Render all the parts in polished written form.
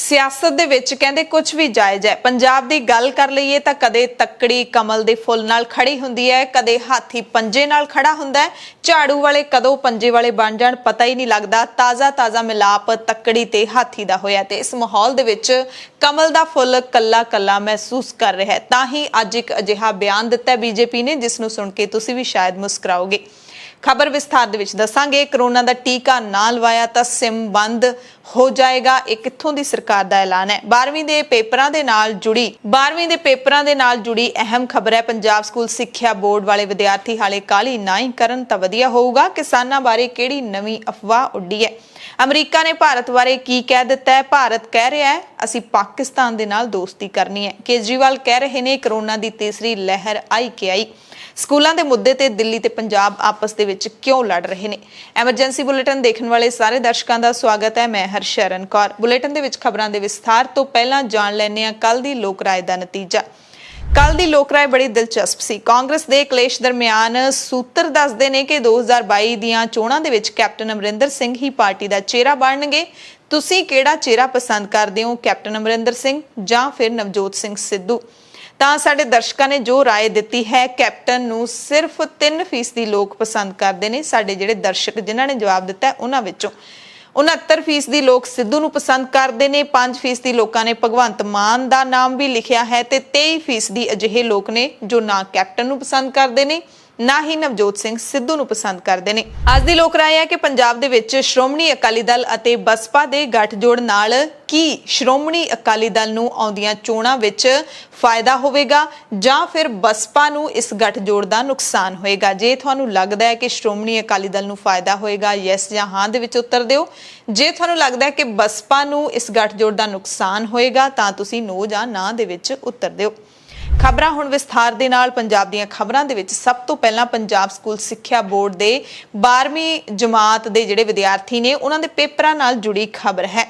सियासत दे विच कहंदे कुछ भी जायज़ है। पंजाब दी गल कर लईए तां कदे तकड़ी कमल दे फुल नाल खड़ी हुंदी है, कदे हाथी पंजे नाल खड़ा हुंदा है। झाड़ू वाले कदों पंजे वाले बन जाण पता ही नहीं लगदा। ताज़ा ताज़ा मिलाप तकड़ी ते हाथी दा होया ते इस माहौल दे विच कमल दा फुल कल्ला कल्ला महसूस कर रहा है। तां ही अज एक अजिहा बयान दिता है बीजेपी ने जिस नूं सुण के तुसीं भी शायद मुस्कुराओगे। खबर विस्तार दे विच दसांगे। कोरोना दा टीका ना लवाया तां सिम बंद हो जाएगा। एक कित्थों दी सरकार दा ऐलान है। 12वीं दे पेपरां दे नाल जुड़ी अहम खबर है। पंजाब स्कूल सिक्ख्या बोर्ड वाले विद्यार्थी हाले काली ना ही करन तां वधिया होऊगा। किसानां बारे किहड़ी नवीं अफवाह उड्डी है। अमरीका ने भारत बारे की कह दिता है। भारत कह रहा है असीं पाकिस्तान दे नाल दोस्ती करनी है। केजरीवाल कह रहे ने कोरोना दी तीसरी लहर आई के आई। स्कूलों के मुद्दे ते दिल्ली ते पंजाब आपस दे विच क्यों लड़ रहे ने। एमरजेंसी बुलेटिन देखने वाले सारे दर्शकों का स्वागत है। मैं हरशरण कौर। बुलेटिन दे विच खबरां दे विस्तार तो पहला जान लैने आ कल दी लोक राय दा नतीजा। कल दी लोक राय बड़ी दिलचस्प सी। कांग्रेस दे कलेश दरमियान सूत्र दसदे ने कि 2022 दीआं चोणां दे विच कैप्टन अमरिंदर सिंह ही पार्टी दा चेहरा बनणगे। तुसीं किहड़ा चेहरा पसंद करदे हो, कैप्टन अमरिंदर सिंह जां फिर नवजोत सिंह सिद्धू? तां साडे दर्शकों ने जो राय दी है, कैप्टन नूं सिर्फ 3% लोग पसंद करते हैं। साडे जिहड़े दर्शक जिन्हां ने जवाब दिता है उन्हां विचों 69% लोग सिद्धू नूं पसंद करते हैं। 5% लोगों ने भगवंत मान का नाम भी लिखिया है ते 23% अजिहे लोग ने जो ना कैप्टन नूं पसंद करते हैं ना ही नवजोत सिंह सिद्धू नूं पसंद करते हैं। अज दी लोक राय है कि पंजाब दे विच श्रोमणी अकाली दल अते बसपा दे गठजोड़ नाल की श्रोमणी अकाली दल नूं आउंदियां चोणां विच फायदा होवेगा जां फिर बसपा नूं इस गठजोड़ दा नुकसान होएगा। जे तुहानूं लगदा है कि श्रोमणी अकाली दल नूं फायदा होएगा, यस जां हां दे विच उत्तर दिओ। जे तुहानूं लगदा है कि बसपा नूं इस गठजोड़ दा नुकसान होएगा तां तुसीं नो जां ना दे विच उत्तर दिओ। खबरां हुण विस्तार दे नाल पंजाब दीआं खबरां दे विच सब तो पहलां पंजाब स्कूल सिक्ख्या बोर्ड दे 12वीं जमात दे जिहड़े विद्यार्थी ने उन्हां दे पेपरां नाल जुड़ी खबर है।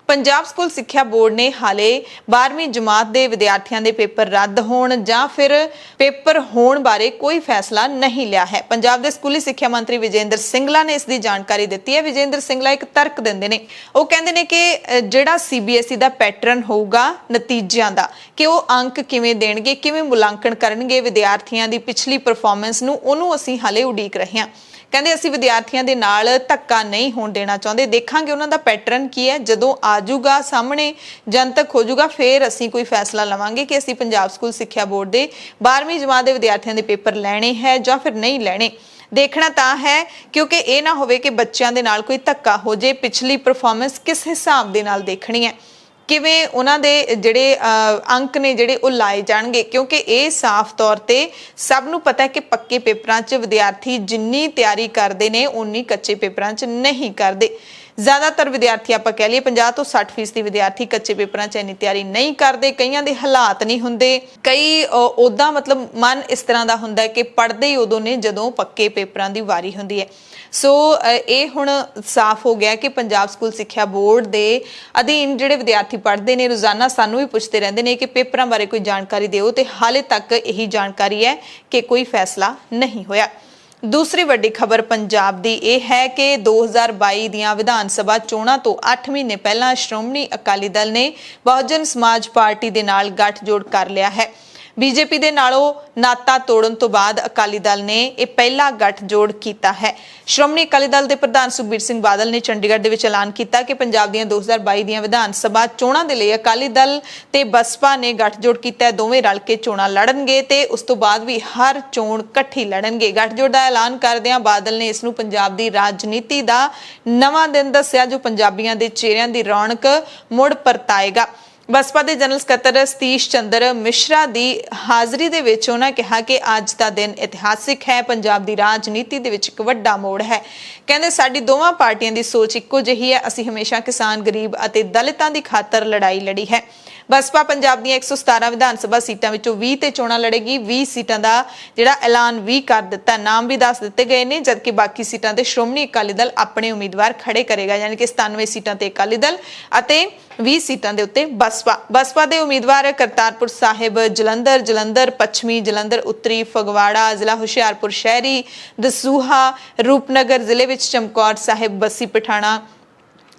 पंजाब स्कूल सिक्ख्या बोर्ड ने हाले 12वीं जमात दे विद्यार्थियों के पेपर रद्द होण जां फिर पेपर होण बारे कोई फैसला नहीं लिया है। पंजाब दे स्कूली सिक्ख्या मंत्री विजेंद्र सिंगला ने इसकी जानकारी दी है। विजेंद्र सिंगला एक तर्क दिंदे ने, वो कहंदे ने कि जिहड़ा CBSE दा पैटर्न होऊगा नतीजिਆਂ दा कि वो अंक किवें देणगे, किवें मुलांकन करनगे विद्यार्थियों की पिछली परफॉर्मेंस नूं, उहनूं असीं हाले उਡੀਕ रहे हां। कहते असीं विद्यार्थियों के नाल धक्का नहीं होण देना चाहते। देखांगे उन्हां दा पैटर्न की है, जदों आजूगा सामने जनतक हो जूगा फिर असीं कोई फैसला लवांगे कि असीं पंजाब स्कूल सिक्ख्या बोर्ड के 12वीं जमात के विद्यार्थियों के पेपर लैणे है जां फिर नहीं लैणे। देखना तां है क्योंकि ये ना होवे कि बच्चों के नाल कोई धक्का हो जाए। पिछली परफॉर्मेंस किस हिसाब दे नाल देखनी है, किवें उन्हां दे जिहड़े अंक ने जिहड़े वो लाए जाणगे, क्योंकि ये साफ तौर ते सब नूं पता है कि पक्के पेपरां 'च विद्यार्थी जिन्नी तैयारी करते हैं उन्नी कच्चे पेपरां 'च नहीं करते। ज़्यादातर विद्यार्थी आपां कह लीए 50 तो 60% विद्यार्थी कच्चे पेपरां 'च इन्नी तैयारी नहीं करते। कईयां दे हालात नहीं हुंदे, कई उदां मतलब मन इस तरह का हुंदा है कि पढ़दे ही उदों ने जदों पक्के पेपरां दी वारी हुंदी है। सो ये हुण साफ हो गया कि पंजाब स्कूल सिक्ख्या बोर्ड के अधीन जिहड़े विद्यार्थी पढ़ते हैं रोज़ाना सानूं भी पुछते रहंदे ने कि पेपरां बारे कोई जानकारी दिओ, ते हाले तक यही जानकारी है कि कोई फैसला नहीं होया। दूसरी वड्डी खबर पंजाब दी यह है कि 2022 दीआं विधान सभा चोणां तो 8 महीने पहलां श्रोमणी अकाली दल ने बहुजन समाज पार्टी दे नाल गठजोड़ कर लिया है। बीजेपी दे नालों नाता तोड़न तो बाद अकाली दल ने यह पहला गठजोड़ किया है। श्रोमणी अकाली दल के प्रधान सुखबीर सिंह बादल ने चंडीगढ़ दे विच ऐलान किया कि पंजाब दीआं 2022 दीआं विधान सभा चोणां दे लई अकाली दल ते बसपा ने गठजोड़ किया। दोवें रल के चोणां लड़नगे ते उस तो बाद भी हर चोण इकट्ठी लड़नगे। गठजोड़ का ऐलान करदिआं बादल ने इसनूं पंजाब दी राजनीति का नवां दिन दस्सिआ जो पंजाबियों के चेहरिਆਂ की रौनक मुड़ परताएगा। बसपा के जनरल सकत्तर सतीश चंद्र मिश्रा की हाज़री दे विच उन्होंने कहा कि अज का दिन इतिहासिक है, पंजाब की राजनीति दे विच एक वड्डा मोड़ है। कहते साडी दोवां पार्टियां की सोच इक्को जिही है। असीं हमेशा किसान, गरीब अते दलितां की खातर लड़ाई लड़ी है। बसपा पंजाब दी 117 विधान सभा सीटां विचों 20 ते चोणां लड़ेगी। 20 सीटां दा जिहड़ा ऐलान भी कर दिता, नाम भी दस दिते गए ने, जबकि बाकी सीटां ते श्रोमणी अकाली दल अपने उम्मीदवार खड़े करेगा। यानी कि 97 सीटां ते अकाली दल अते 20 सीटां दे उत्ते बसपा दे उम्मीदवार करतारपुर साहिब, जलंधर पश्चिमी, जलंधर उत्तरी, फगवाड़ा, जिला हुशियारपुर शहरी, दसूहा, रूपनगर जिले विच चमकौर साहिब, बस्सी पठाणा,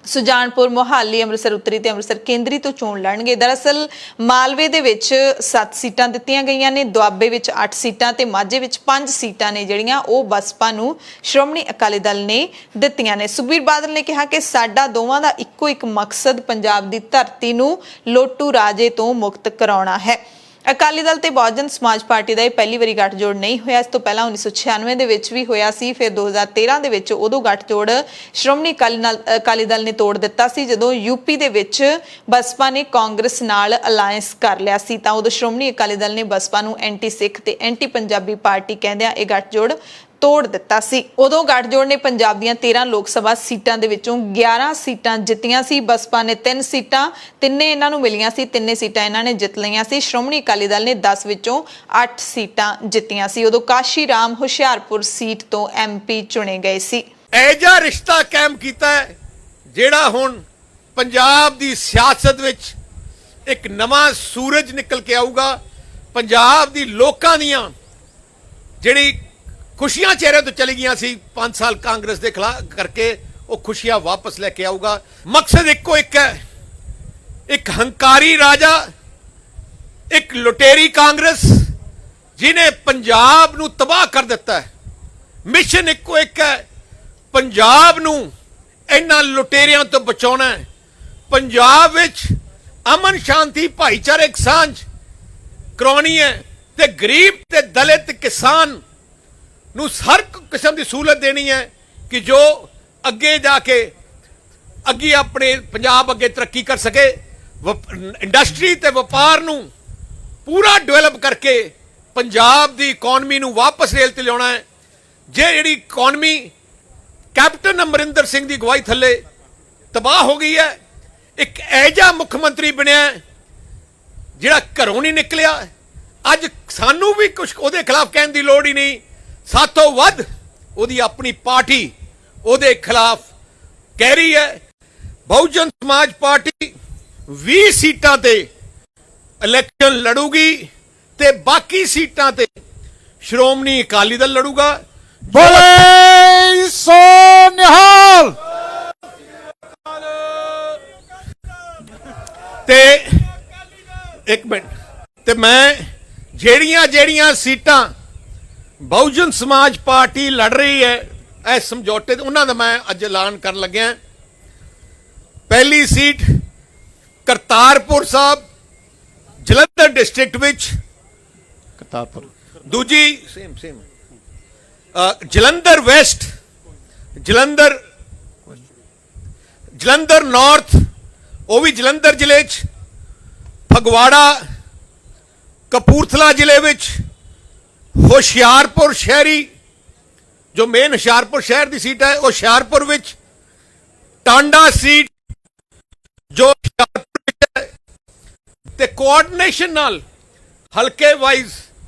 ਸੁਜਾਨਪੁਰ, ਮੋਹਾਲੀ, ਅੰਮ੍ਰਿਤਸਰ ਉੱਤਰੀ ਤੇ ਅੰਮ੍ਰਿਤਸਰ ਕੇਂਦਰੀ ਤੋਂ ਚੋਣ ਲੜਨਗੇ। ਦਰਅਸਲ ਮਾਲਵੇ ਦੇ ਵਿੱਚ 7 ਸੀਟਾਂ ਦਿੱਤੀਆਂ ਗਈਆਂ ਨੇ, ਦੁਆਬੇ ਵਿੱਚ 8 ਸੀਟਾਂ ਤੇ ਮਾਝੇ ਵਿੱਚ 5 ਸੀਟਾਂ ਨੇ ਜਿਹੜੀਆਂ ਉਹ ਬਸਪਾ ਨੂੰ ਸ਼੍ਰੋਮਣੀ ਅਕਾਲੀ ਦਲ ਨੇ ਦਿੱਤੀਆਂ ਨੇ। ਸੁਖਬੀਰ ਬਾਦਲ ਨੇ ਕਿਹਾ ਕਿ ਸਾਡਾ ਦੋਵਾਂ ਦਾ ਇੱਕੋ ਇੱਕ ਮਕਸਦ ਪੰਜਾਬ ਦੀ ਧਰਤੀ ਨੂੰ ਲੋਟੂ ਰਾਜੇ ਤੋਂ ਮੁਕਤ ਕਰਾਉਣਾ ਹੈ। ਅਕਾਲੀ ਦਲ ਤੇ ਬਹੁਜਨ ਸਮਾਜ ਪਾਰਟੀ ਦਾ ਇਹ ਪਹਿਲੀ ਵਾਰੀ ਗੱਠਜੋੜ ਨਹੀਂ ਹੋਇਆ। ਇਸ ਤੋਂ ਪਹਿਲਾਂ 1996 ਦੇ ਵਿੱਚ ਵੀ ਹੋਇਆ ਸੀ, ਫਿਰ 2013 ਦੇ ਵਿੱਚ ਉਦੋਂ ਗੱਠਜੋੜ ਸ਼੍ਰੋਮਣੀ ਅਕਾਲੀ ਦਲ ਨੇ ਤੋੜ ਦਿੱਤਾ ਸੀ ਜਦੋਂ ਯੂਪੀ ਦੇ ਵਿੱਚ ਬਸਪਾ ਨੇ ਕਾਂਗਰਸ ਨਾਲ ਅਲਾਇੰਸ ਕਰ ਲਿਆ ਸੀ। ਤਾਂ ਉਦੋਂ ਸ਼੍ਰੋਮਣੀ ਅਕਾਲੀ ਦਲ ਨੇ ਬਸਪਾ ਨੂੰ ਐਂਟੀ ਸਿੱਖ ਤੇ ਐਂਟੀ ਪੰਜਾਬੀ ਪਾਰਟੀ ਕਹਿੰਦਿਆਂ ਇਹ ਗੱਠਜੋੜ ਤੋੜ ਦਿੱਤਾ ਸੀ। ਉਦੋਂ ਗੱਠਜੋੜ ਨੇ ਪੰਜਾਬ ਦੀਆਂ 13 ਲੋਕ ਸਭਾ ਸੀਟਾਂ ਦੇ ਵਿੱਚੋਂ 11 ਸੀਟਾਂ ਜਿੱਤੀਆਂ ਸੀ। ਬਸਪਾ ਨੇ 3 ਸੀਟਾਂ, ਤਿੰਨੇ ਇਹਨਾਂ ਨੂੰ ਮਿਲੀਆਂ ਸੀ, ਤਿੰਨੇ ਸੀਟਾਂ ਇਹਨਾਂ ਨੇ ਜਿੱਤ ਲਈਆਂ ਸੀ। ਸ਼੍ਰੋਮਣੀ ਅਕਾਲੀ ਦਲ ਨੇ 10 ਵਿੱਚੋਂ 8 ਸੀਟਾਂ ਜਿੱਤੀਆਂ ਸੀ। ਉਦੋਂ ਕਾਸ਼ੀ ਰਾਮ ਹੁਸ਼ਿਆਰਪੁਰ ਸੀਟ ਤੋਂ ਐਮਪੀ ਚੁਣੇ ਗਏ ਸੀ। ਇਹ ਜਿਹਾ ਰਿਸ਼ਤਾ ਕਾਇਮ ਕੀਤਾ ਹੈ ਜਿਹੜਾ ਹੁਣ ਪੰਜਾਬ ਦੀ ਸਿਆਸਤ ਵਿੱਚ ਇੱਕ ਨਵਾਂ ਸੂਰਜ ਨਿਕਲ ਕੇ ਆਊਗਾ। ਪੰਜਾਬ ਦੀ ਲੋਕਾਂ ਦੀਆਂ ਜਿਹੜੀ ਖੁਸ਼ੀਆਂ ਚਿਹਰੇ ਤੋਂ ਚਲੀ ਗਈਆਂ ਸੀ 5 ਸਾਲ ਕਾਂਗਰਸ ਦੇ ਖਿਲਾਫ ਕਰਕੇ, ਉਹ ਖੁਸ਼ੀਆਂ ਵਾਪਸ ਲੈ ਕੇ ਆਊਗਾ। ਮਕਸਦ ਇੱਕੋ ਇੱਕ ਹੈ, ਇੱਕ ਹੰਕਾਰੀ ਰਾਜਾ, ਇੱਕ ਲੁਟੇਰੀ ਕਾਂਗਰਸ ਜਿਹਨੇ ਪੰਜਾਬ ਨੂੰ ਤਬਾਹ ਕਰ ਦਿੱਤਾ ਹੈ। ਮਿਸ਼ਨ ਇੱਕੋ ਇੱਕ ਹੈ, ਪੰਜਾਬ ਨੂੰ ਇਹਨਾਂ ਲੁਟੇਰਿਆਂ ਤੋਂ ਬਚਾਉਣਾ ਹੈ। ਪੰਜਾਬ ਵਿੱਚ ਅਮਨ ਸ਼ਾਂਤੀ ਭਾਈਚਾਰਕ ਸਾਂਝ ਕਰਾਉਣੀ ਹੈ ਤੇ ਗਰੀਬ ਤੇ ਦਲਿਤ ਕਿਸਾਨ ਨੂੰ ਹਰ ਕਿਸਮ ਦੀ ਸਹੂਲਤ ਦੇਣੀ ਹੈ ਕਿ ਜੋ ਅੱਗੇ ਜਾ ਕੇ ਅੱਗੇ ਆਪਣੇ ਪੰਜਾਬ ਅੱਗੇ ਤਰੱਕੀ ਕਰ ਸਕੇ। ਇੰਡਸਟਰੀ ਤੇ ਵਪਾਰ ਨੂੰ ਪੂਰਾ ਡਿਵੈਲਪ ਕਰਕੇ ਪੰਜਾਬ ਦੀ ਇਕਨੋਮੀ ਨੂੰ ਵਾਪਸ ਰੇਲ ਤੇ ਲਿਆਉਣਾ ਹੈ। ਜਿਹੜੀ ਇਕਨੋਮੀ ਕੈਪਟਨ ਅਮਰਿੰਦਰ ਸਿੰਘ ਦੀ ਅਗਵਾਈ ਥੱਲੇ ਤਬਾਹ ਹੋ ਗਈ ਹੈ, ਇੱਕ ਐਜਾ ਮੁੱਖ ਮੰਤਰੀ ਬਣਿਆ ਜਿਹੜਾ ਘਰੋਂ ਨਹੀਂ ਨਿਕਲਿਆ। ਅੱਜ ਸਾਨੂੰ ਵੀ ਕੁਝ ਉਹਦੇ ਖਿਲਾਫ ਕਹਿਣ ਦੀ ਲੋੜ ਹੀ ਨਹੀਂ, ਸਾਤੋਂ ਵੱਧ ਉਹਦੀ ਆਪਣੀ ਪਾਰਟੀ ਉਹਦੇ ਖਿਲਾਫ ਕਹਿ ਰਹੀ ਹੈ। ਬਹੁਜਨ ਸਮਾਜ ਪਾਰਟੀ 20 ਸੀਟਾਂ ਤੇ ਇਲੈਕਸ਼ਨ ਲੜੂਗੀ ਤੇ ਬਾਕੀ ਸੀਟਾਂ ਤੇ ਸ਼੍ਰੋਮਣੀ ਅਕਾਲੀ ਦਲ ਲੜੂਗਾ। ਬੋਲੇ ਸੋ ਨਿਹਾਲ। ਤੇ ਇੱਕ ਮਿੰਟ, ਤੇ ਮੈਂ ਜਿਹੜੀਆਂ ਸੀਟਾਂ ਬਹੁਜਨ ਸਮਾਜ ਪਾਰਟੀ ਲੜ ਰਹੀ ਹੈ ਇਸ ਸਮਝੌਤੇ ਤੇ ਉਹਨਾਂ ਦਾ ਮੈਂ ਅੱਜ ਐਲਾਨ ਕਰਨ ਲੱਗਿਆ। ਪਹਿਲੀ ਸੀਟ ਕਰਤਾਰਪੁਰ ਸਾਹਿਬ ਜਲੰਧਰ ਡਿਸਟ੍ਰਿਕਟ ਵਿੱਚ, ਕਰਤਾਰਪੁਰ। ਦੂਜੀ same Jalandhar West, Jalandhar north, ਉਹ ਵੀ ਜਲੰਧਰ ਜ਼ਿਲ੍ਹੇ 'ਚ, ਫਗਵਾੜਾ ਕਪੂਰਥਲਾ ਜ਼ਿਲ੍ਹੇ ਵਿੱਚ, ਹੁਸ਼ਿਆਰਪੁਰ ਸ਼ਹਿਰੀ ਜੋ ਮੇਨ ਹੁਸ਼ਿਆਰਪੁਰ ਸ਼ਹਿਰ ਦੀ ਸੀਟ ਹੈ ਉਹ ਹੁਸ਼ਿਆਰਪੁਰ ਵਿੱਚ, ਟਾਂਡਾ ਸੀਟ ਜੋ ਹੁਸ਼ਿਆਰਪੁਰ ਵਿੱਚ ਹੈ, ਤੇ ਕੋਆਰਡੀਨੇਸ਼ਨ ਨਾਲ ਹਲਕੇ ਵਾਈਜ਼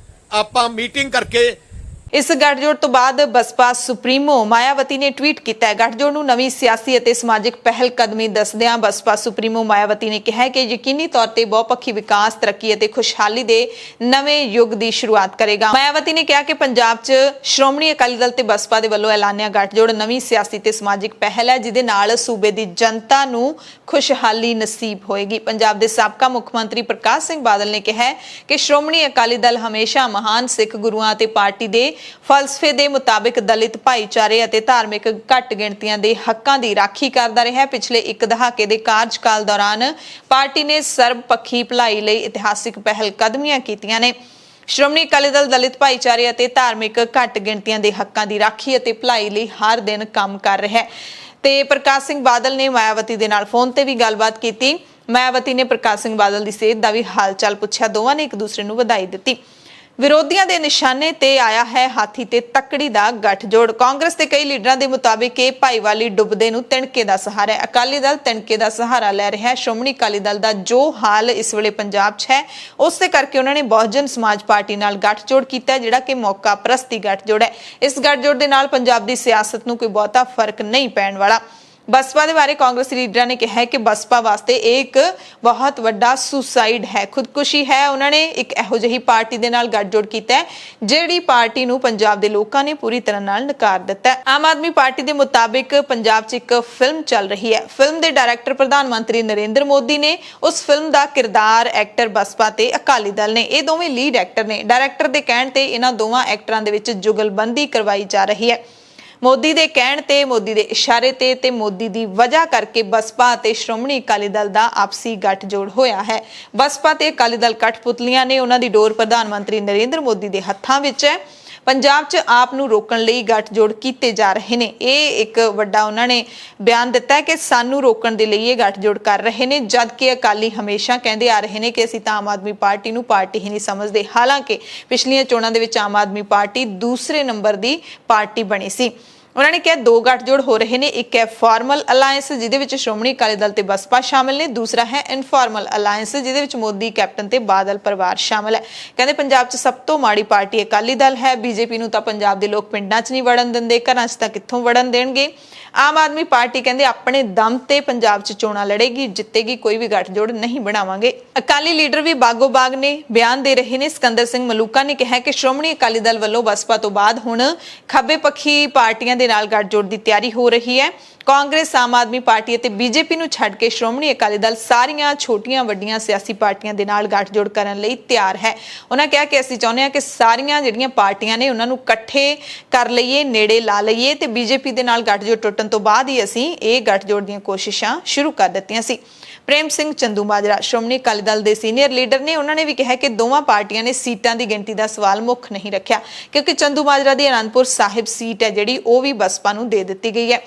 ਆਪਾਂ ਮੀਟਿੰਗ ਕਰਕੇ ਇਸ ਗੱਠਜੋੜ ਤੋਂ ਬਾਅਦ ਬਸਪਾ ਸੁਪਰੀਮੋ ਮਾਇਆਵਤੀ ਨੇ ਟਵੀਟ ਕੀਤਾ ਹੈ। ਗੱਠਜੋੜ ਨੂੰ ਨਵੀਂ ਸਿਆਸੀ ਅਤੇ ਸਮਾਜਿਕ ਪਹਿਲ ਕਦਮੀ ਦੱਸਦਿਆਂ ਬਸਪਾ ਸੁਪਰੀਮੋ ਮਾਇਆਵਤੀ ਨੇ ਕਿਹਾ ਕਿ ਯਕੀਨੀ ਤੌਰ ਤੇ ਬਹੁਪੱਖੀ ਵਿਕਾਸ, ਤਰੱਕੀ ਅਤੇ ਖੁਸ਼ਹਾਲੀ ਦੇ ਨਵੇਂ ਯੁੱਗ ਦੀ ਸ਼ੁਰੂਆਤ ਕਰੇਗਾ। ਮਾਇਆਵਤੀ ਨੇ ਕਿਹਾ ਕਿ ਪੰਜਾਬ 'ਚ ਸ਼੍ਰੋਮਣੀ ਅਕਾਲੀ ਦਲ ਤੇ ਬਸਪਾ ਦੇ ਵੱਲੋਂ ਐਲਾਨਿਆ ਗੱਠਜੋੜ ਨਵੀਂ ਸਿਆਸੀ ਤੇ ਸਮਾਜਿਕ ਪਹਿਲ ਹੈ ਜਿਹਦੇ ਨਾਲ ਸੂਬੇ ਦੀ ਜਨਤਾ ਨੂੰ ਖੁਸ਼ਹਾਲੀ ਨਸੀਬ ਹੋਏਗੀ। ਪੰਜਾਬ ਦੇ ਸਾਬਕਾ ਮੁੱਖ ਮੰਤਰੀ ਪ੍ਰਕਾਸ਼ ਸਿੰਘ ਬਾਦਲ ਨੇ ਕਿਹਾ ਕਿ ਸ਼੍ਰੋਮਣੀ ਅਕਾਲੀ ਦਲ ਹਮੇਸ਼ਾ ਮਹਾਨ ਸਿੱਖ ਗੁਰੂਆਂ ਅਤੇ ਪਾਰਟੀ ਦੇ ਫਲਸਫੇ ਦੇ ਮੁਤਾਬਿਕ ਦਲਿਤ ਭਾਈਚਾਰੇ ਅਤੇ ਧਾਰਮਿਕ ਘੱਟ ਗਿਣਤੀਆਂ ਦੇ ਹੱਕਾਂ ਦੀ ਰਾਖੀ ਕਰਦਾ ਰਿਹਾ। ਪਿਛਲੇ ਇੱਕ ਦਹਾਕੇ ਦੇ ਕਾਰਜਕਾਲ ਦੌਰਾਨ ਪਾਰਟੀ ਨੇ ਸਰਬਪੱਖੀ ਭਲਾਈ ਲਈ ਇਤਿਹਾਸਿਕ ਪਹਿਲ ਕਦਮੀਆਂ ਕੀਤੀਆਂ ਨੇ। ਸ਼੍ਰੋਮਣੀ ਅਕਾਲੀ ਦਲ ਦਲਿਤ ਭਾਈਚਾਰੇ ਅਤੇ ਧਾਰਮਿਕ ਘੱਟ ਗਿਣਤੀਆਂ ਦੇ ਹੱਕਾਂ ਦੀ ਰਾਖੀ ਅਤੇ ਭਲਾਈ ਲਈ ਹਰ ਦਿਨ ਕੰਮ ਕਰ ਰਿਹਾ ਹੈ। ਤੇ ਪ੍ਰਕਾਸ਼ ਸਿੰਘ ਬਾਦਲ ਨੇ ਮਾਇਆਵਤੀ ਦੇ ਨਾਲ ਫੋਨ ਤੇ ਵੀ ਗੱਲਬਾਤ ਕੀਤੀ। ਮਾਇਆਵਤੀ ਨੇ ਪ੍ਰਕਾਸ਼ ਸਿੰਘ ਬਾਦਲ ਦੀ ਸਿਹਤ ਦਾ ਵੀ ਹਾਲ ਚਾਲ ਪੁੱਛਿਆ। ਦੋਵਾਂ ਨੇ ਇੱਕ ਦੂਸਰੇ ਨੂੰ ਵਧਾਈ ਦਿੱਤੀ। ਵਿਰੋਧੀਆਂ ਦੇ ਨਿਸ਼ਾਨੇ ਤੇ ਆਇਆ ਹੈ ਹਾਥੀ ਤੇ ਤੱਕੜੀ ਦਾ ਗੱਠਜੋੜ। ਕਾਂਗਰਸ ਦੇ ਕਈ ਲੀਡਰਾਂ ਦੇ ਮੁਤਾਬਿਕ ਇਹ ਭਾਈਵਾਲੀ ਡੁੱਬਦੇ ਨੂੰ ਤਿਣਕੇ ਦਾ ਸਹਾਰਾ ਹੈ। ਅਕਾਲੀ ਦਲ ਤਿਣਕੇ ਦਾ ਸਹਾਰਾ ਲੈ ਰਿਹਾ ਹੈ। ਸ਼੍ਰੋਮਣੀ ਅਕਾਲੀ ਦਲ ਦਾ ਜੋ ਹਾਲ ਇਸ ਵੇਲੇ ਪੰਜਾਬ 'ਚ ਹੈ ਉਸੇ ਕਰਕੇ ਉਹਨਾਂ ਨੇ ਬਹੁਜਨ ਸਮਾਜ ਪਾਰਟੀ ਨਾਲ ਗੱਠਜੋੜ ਕੀਤਾ ਜਿਹੜਾ ਕਿ ਮੌਕਾ ਪ੍ਰਸਤੀ ਗੱਠਜੋੜ ਹੈ। ਇਸ ਗੱਠਜੋੜ ਦੇ ਨਾਲ ਪੰਜਾਬ ਦੀ ਸਿਆਸਤ ਨੂੰ ਕੋਈ ਬਹੁਤਾ ਫਰਕ ਨਹੀਂ ਪੈਣ ਵਾਲਾ। ਬਸਪਾ ਦੇ ਬਾਰੇ ਕਾਂਗਰਸੀ ਲੀਡਰਾਂ ਨੇ ਕਿਹਾ ਹੈ ਕਿ ਬਸਪਾ ਵਾਸਤੇ ਇਹ ਇੱਕ ਬਹੁਤ ਵੱਡਾ ਸੁਸਾਈਡ ਹੈ, ਖੁਦਕੁਸ਼ੀ ਹੈ। ਉਹਨਾਂ ਨੇ ਇੱਕ ਇਹੋ ਜਿਹੀ ਪਾਰਟੀ ਦੇ ਨਾਲ ਗੱਠਜੋੜ ਕੀਤਾ ਹੈ ਜਿਹੜੀ ਪਾਰਟੀ ਨੂੰ ਪੰਜਾਬ ਦੇ ਲੋਕਾਂ ਨੇ ਪੂਰੀ ਤਰ੍ਹਾਂ ਨਾਲ ਨਕਾਰ ਦਿੱਤਾ ਹੈ। ਆਮ ਆਦਮੀ ਪਾਰਟੀ ਦੇ ਮੁਤਾਬਿਕ ਪੰਜਾਬ 'ਚ ਇੱਕ ਫਿਲਮ ਚੱਲ ਰਹੀ ਹੈ। ਫਿਲਮ ਦੇ ਡਾਇਰੈਕਟਰ ਪ੍ਰਧਾਨ ਮੰਤਰੀ ਨਰਿੰਦਰ ਮੋਦੀ ਨੇ। ਉਸ ਫਿਲਮ ਦਾ ਕਿਰਦਾਰ ਐਕਟਰ ਬਸਪਾ ਤੇ ਅਕਾਲੀ ਦਲ ਨੇ। ਇਹ ਦੋਵੇਂ ਲੀਡ ਐਕਟਰ ਨੇ। ਡਾਇਰੈਕਟਰ ਦੇ ਕਹਿਣ ਤੇ ਇਹਨਾਂ ਦੋਵਾਂ ਐਕਟਰਾਂ ਦੇ ਵਿੱਚ ਜੁਗਲਬੰਦੀ ਕਰਵਾਈ ਜਾ ਰਹੀ ਹੈ। ਮੋਦੀ ਦੇ ਕਹਿਣ ਤੇ, ਮੋਦੀ ਦੇ ਇਸ਼ਾਰੇ ਤੇ ਮੋਦੀ ਦੀ ਵਜ੍ਹਾ ਕਰਕੇ ਬਸਪਾ ਤੇ ਸ਼੍ਰੋਮਣੀ ਅਕਾਲੀ ਦਲ ਦਾ ਆਪਸੀ ਗੱਠਜੋੜ ਹੋਇਆ ਹੈ। ਬਸਪਾ ਤੇ ਅਕਾਲੀ ਦਲ ਕਠਪੁਤਲੀਆਂ ਨੇ। ਉਹਨਾਂ ਦੀ ਡੋਰ ਪ੍ਰਧਾਨ ਮੰਤਰੀ ਨਰਿੰਦਰ ਮੋਦੀ ਦੇ ਹੱਥਾਂ ਵਿੱਚ ਹੈ। ਪੰਜਾਬ 'ਚ ਆਪ ਨੂੰ ਰੋਕਣ ਲਈ ਗੱਠਜੋੜ ਕੀਤੇ ਜਾ ਰਹੇ ਨੇ। ਇਹ ਇੱਕ ਵੱਡਾ ਉਹਨਾਂ ਨੇ ਬਿਆਨ ਦਿੱਤਾ ਹੈ ਕਿ ਸਾਨੂੰ ਰੋਕਣ ਦੇ ਲਈ ਇਹ ਗੱਠਜੋੜ ਕਰ ਰਹੇ ਨੇ, ਜਦ ਕਿ ਅਕਾਲੀ ਹਮੇਸ਼ਾ ਕਹਿੰਦੇ ਆ ਰਹੇ ਨੇ ਕਿ ਅਸੀਂ ਤਾਂ ਆਮ ਆਦਮੀ ਪਾਰਟੀ ਨੂੰ ਪਾਰਟੀ ਹੀ ਨਹੀਂ ਸਮਝਦੇ। ਹਾਲਾਂਕਿ ਪਿਛਲੀਆਂ ਚੋਣਾਂ ਦੇ ਵਿੱਚ ਆਮ ਆਦਮੀ ਪਾਰਟੀ ਦੂਸਰੇ ਨੰਬਰ ਦੀ ਪਾਰਟੀ ਬਣੀ ਸੀ। ਉਹਨਾਂ ਨੇ ਕਿਹਾ ਦੋ ਗੱਠਜੋੜ ਹੋ ਰਹੇ ਨੇ। ਇੱਕ ਹੈ ਫਾਰਮਲ ਅਲਾਇੰਸ ਜਿਹਦੇ ਵਿੱਚ ਸ਼੍ਰੋਮਣੀ ਅਕਾਲੀ ਦਲ ਤੇ ਬਸਪਾ ਸ਼ਾਮਿਲ ਨੇ। ਦੂਸਰਾ ਹੈ ਇਨਫਾਰਮਲ ਅਲਾਇੰਸ ਜਿਹਦੇ ਵਿੱਚ ਮੋਦੀ ਕੈਪਟਨ ਤੇ ਬਾਦਲ ਪਰਿਵਾਰ ਸ਼ਾਮਿਲ ਹੈ। ਕਹਿੰਦੇ ਪੰਜਾਬ 'ਚ ਸਭ ਤੋਂ ਮਾੜੀ ਪਾਰਟੀ ਅਕਾਲੀ ਦਲ ਹੈ। ਬੀਜੇਪੀ ਨੂੰ ਤਾਂ ਪੰਜਾਬ ਦੇ ਲੋਕ ਪਿੰਡਾਂ 'ਚ ਨਹੀਂ ਵੜਨ ਦਿੰਦੇ, ਘਰਾਂ 'ਚ ਤਾਂ ਕਿੱਥੋਂ ਵੜਨ ਦੇਣਗੇ। ਆਮ ਆਦਮੀ ਪਾਰਟੀ ਕਹਿੰਦੇ ਆਪਣੇ ਦਮ ਤੇ ਪੰਜਾਬ 'ਚ ਚੋਣਾਂ ਲੜੇਗੀ, ਜਿੱਤੇਗੀ, ਕੋਈ ਵੀ ਗੱਠਜੋੜ ਨਹੀਂ ਬਣਾਵਾਂਗੇ। ਅਕਾਲੀ ਲੀਡਰ ਵੀ ਬਾਗੋ ਬਾਗ ਨੇ, ਬਿਆਨ ਦੇ ਰਹੇ ਨੇ। ਸਿਕੰਦਰ ਸਿੰਘ ਮਲੂਕਾ ਨੇ ਕਿਹਾ ਕਿ ਸ਼੍ਰੋਮਣੀ ਅਕਾਲੀ ਦਲ ਵੱਲੋਂ ਬਸਪਾ ਤੋਂ ਬਾਅਦ ਹੁਣ ਖੱਬੇ ਪੱਖੀ ਪਾਰਟੀਆਂ ਦੇ ਨਾਲ ਗੱਠਜੋੜ ਦੀ ਤਿਆਰੀ ਹੋ ਰਹੀ ਹੈ। ਕਾਂਗਰਸ, ਆਮ ਆਦਮੀ ਪਾਰਟੀ ਅਤੇ ਬੀਜੇਪੀ ਨੂੰ ਛੱਡ ਕੇ ਸ਼੍ਰੋਮਣੀ ਅਕਾਲੀ ਦਲ ਸਾਰੀਆਂ ਛੋਟੀਆਂ ਵੱਡੀਆਂ ਸਿਆਸੀ ਪਾਰਟੀਆਂ ਦੇ ਨਾਲ ਗੱਠਜੋੜ ਕਰਨ ਲਈ ਤਿਆਰ ਹੈ। ਉਹਨਾਂ ਕਿਹਾ ਕਿ ਅਸੀਂ ਚਾਹੁੰਦੇ ਹਾਂ ਕਿ ਸਾਰੀਆਂ ਜਿਹੜੀਆਂ ਪਾਰਟੀਆਂ ਨੇ ਉਹਨਾਂ ਨੂੰ ਇਕੱਠੇ ਕਰ ਲਈਏ, ਨੇੜੇ ਲਾ ਲਈਏ ਤੇ ਬੀਜੇਪੀ ਦੇ ਨਾਲ ਗੱਠਜੋੜ ਟੁੱਟਣ ਤੋਂ ਬਾਅਦ ਹੀ ਅਸੀਂ ਇਹ ਗੱਠਜੋੜ ਦੀਆਂ ਕੋਸ਼ਿਸ਼ਾਂ ਸ਼ੁਰੂ ਕਰ ਦਿੱਤੀਆਂ ਸੀ। ਪ੍ਰੇਮ ਸਿੰਘ ਚੰਦੂਮਾਜਰਾ ਸ਼੍ਰੋਮਣੀ ਅਕਾਲੀ ਦਲ ਦੇ ਸੀਨੀਅਰ ਲੀਡਰ ਨੇ। ਉਹਨਾਂ ਨੇ ਵੀ ਕਿਹਾ ਕਿ ਦੋਵਾਂ ਪਾਰਟੀਆਂ ਨੇ ਸੀਟਾਂ ਦੀ ਗਿਣਤੀ ਦਾ ਸਵਾਲ ਮੁੱਖ ਨਹੀਂ ਰੱਖਿਆ, ਕਿਉਂਕਿ ਚੰਦੂਮਾਜਰਾ ਦੀ ਅਨੰਦਪੁਰ ਸਾਹਿਬ ਸੀਟ ਹੈ ਜਿਹੜੀ ਉਹ ਵੀ ਬਸਪਾ ਨੂੰ ਦੇ ਦਿੱਤੀ ਗਈ ਹੈ।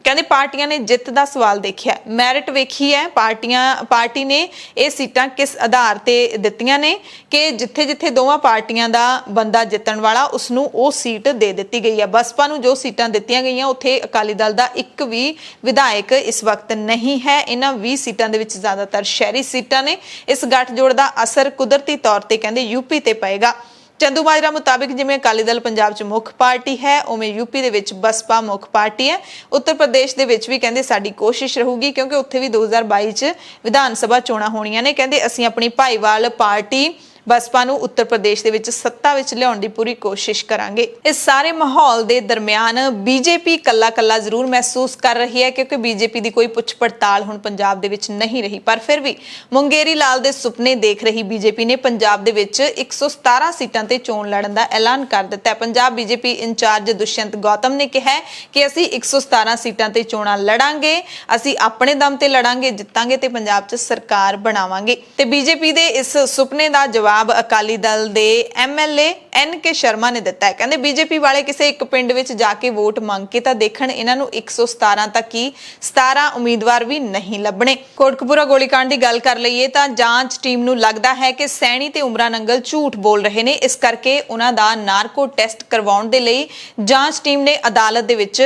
ਕਹਿੰਦੇ ਪਾਰਟੀਆਂ ਨੇ ਜਿੱਤ ਦਾ ਸਵਾਲ ਦੇਖਿਆ, ਮੈਰਿਟ ਵੇਖੀ ਹੈ। ਪਾਰਟੀ ਨੇ ਇਹ ਸੀਟਾਂ ਕਿਸ ਆਧਾਰ ਤੇ ਦਿੱਤੀਆਂ ਨੇ ਕਿ ਜਿੱਥੇ ਦੋਵਾਂ ਪਾਰਟੀਆਂ ਦਾ ਬੰਦਾ ਜਿੱਤਣ ਵਾਲਾ ਉਸ ਨੂੰ ਉਹ ਸੀਟ ਦੇ ਦਿੱਤੀ ਗਈ ਹੈ। ਬਸਪਾ ਨੂੰ ਜੋ ਸੀਟਾਂ ਦਿੱਤੀਆਂ ਗਈਆਂ ਉੱਥੇ ਅਕਾਲੀ ਦਲ ਦਾ ਇੱਕ ਵੀ ਵਿਧਾਇਕ ਇਸ ਵਕਤ ਨਹੀਂ ਹੈ। ਇਹਨਾਂ 20 ਸੀਟਾਂ ਦੇ ਵਿੱਚ ਜ਼ਿਆਦਾਤਰ ਸ਼ਹਿਰੀ ਸੀਟਾਂ ਨੇ। ਇਸ ਗੱਠਜੋੜ ਦਾ ਅਸਰ ਕੁਦਰਤੀ ਤੌਰ ਤੇ ਕਹਿੰਦੇ ਯੂਪੀ ਤੇ ਪਏਗਾ। ਚੰਦੂਮਾਜਰਾ ਮੁਤਾਬਿਕ ਜਿਵੇਂ ਅਕਾਲੀ ਦਲ ਪੰਜਾਬ 'ਚ ਮੁੱਖ ਪਾਰਟੀ ਹੈ, ਉਵੇਂ ਯੂਪੀ ਦੇ ਵਿੱਚ ਬਸਪਾ ਮੁੱਖ ਪਾਰਟੀ ਹੈ। ਉੱਤਰ ਪ੍ਰਦੇਸ਼ ਦੇ ਵਿੱਚ ਵੀ ਕਹਿੰਦੇ ਸਾਡੀ ਕੋਸ਼ਿਸ਼ ਰਹੂਗੀ, ਕਿਉਂਕਿ ਉੱਥੇ ਵੀ 2022 'ਚ ਵਿਧਾਨ ਸਭਾ ਚੋਣਾਂ ਹੋਣੀਆਂ ਨੇ। ਕਹਿੰਦੇ ਅਸੀਂ ਆਪਣੀ ਭਾਈਵਾਲ ਪਾਰਟੀ ਬਸਪਾ ਨੂੰ ਉੱਤਰ ਪ੍ਰਦੇਸ਼ ਦੇ ਵਿੱਚ ਸੱਤਾ ਵਿੱਚ ਲਿਆਉਣ ਦੀ ਪੂਰੀ ਕੋਸ਼ਿਸ਼ ਕਰਾਂਗੇ। ਇਸ ਸਾਰੇ ਮਾਹੌਲ ਦੇ ਦਰਮਿਆਨ ਬੀਜੇਪੀ ਕੱਲਾ ਜ਼ਰੂਰ ਮਹਿਸੂਸ ਕਰ ਰਹੀ ਹੈ, ਕਿਉਂਕਿ ਬੀਜੇਪੀ ਦੀ ਕੋਈ ਪੁੱਛ ਪੜਤਾਲ ਹੁਣ ਪੰਜਾਬ ਦੇ ਵਿੱਚ ਨਹੀਂ ਰਹੀ। ਪਰ ਫਿਰ ਵੀ ਮੁੰਗੇਰੀ ਲਾਲ ਦੇ ਸੁਪਨੇ ਦੇਖ ਰਹੀ ਬੀਜੇਪੀ ਨੇ ਪੰਜਾਬ ਦੇ ਵਿੱਚ 117 ਸੀਟਾਂ ਤੇ ਚੋਣ ਲੜਨ ਦਾ ਐਲਾਨ ਕਰ ਦਿੱਤਾ ਹੈ। ਪੰਜਾਬ ਬੀਜੇਪੀ ਇੰਚਾਰਜ ਦੁਸ਼ਯੰਤ ਗੌਤਮ ਨੇ ਕਿਹਾ ਕਿ ਅਸੀਂ 117 ਸੀਟਾਂ ਤੇ ਚੋਣਾਂ ਲੜਾਂਗੇ, ਅਸੀਂ ਆਪਣੇ ਦਮ ਤੇ ਲੜਾਂਗੇ, ਜਿੱਤਾਂਗੇ ਤੇ ਪੰਜਾਬ 'ਚ ਸਰਕਾਰ ਬਣਾਵਾਂਗੇ। ਤੇ ਬੀਜੇਪੀ ਦੇ ਇਸ ਸੁਪਨੇ ਦਾ ਜਵਾਬ ਅਕਾਲੀ ਦਲ ਦੇ ਐਮਐਲਏ NK ਸ਼ਰਮਾ ਨੇ ਦਿੱਤਾ ਹੈ। ਕਹਿੰਦੇ ਬੀਜੇਪੀ ਵਾਲੇ ਕਿਸੇ ਇੱਕ ਪਿੰਡ ਵਿੱਚ ਜਾ ਕੇ ਵੋਟ ਮੰਗ ਕੇ ਤਾਂ ਦੇਖਣ, ਇਹਨਾਂ ਨੂੰ 117 ਤੱਕ ਹੀ 17 ਉਮੀਦਵਾਰ ਵੀ ਨਹੀਂ ਲੱਭਣੇ। ਕੋਟਕਪੂਰਾ ਗੋਲੀकांड ਦੀ ਗੱਲ ਕਰ ਲਈਏ ਤਾਂ ਜਾਂਚ ਟੀਮ ਨੂੰ ਲੱਗਦਾ ਹੈ ਕਿ ਸੈਣੀ ਤੇ ਉਮਰਾ ਨੰਗਲ ਝੂਠ ਬੋਲ ਰਹੇ ਨੇ। ਇਸ ਕਰਕੇ ਉਹਨਾਂ ਦਾ ਨਾਰਕੋ ਟੈਸਟ ਕਰਵਾਉਣ ਦੇ ਲਈ ਜਾਂਚ ਟੀਮ ਨੇ ਅਦਾਲਤ ਦੇ ਵਿੱਚ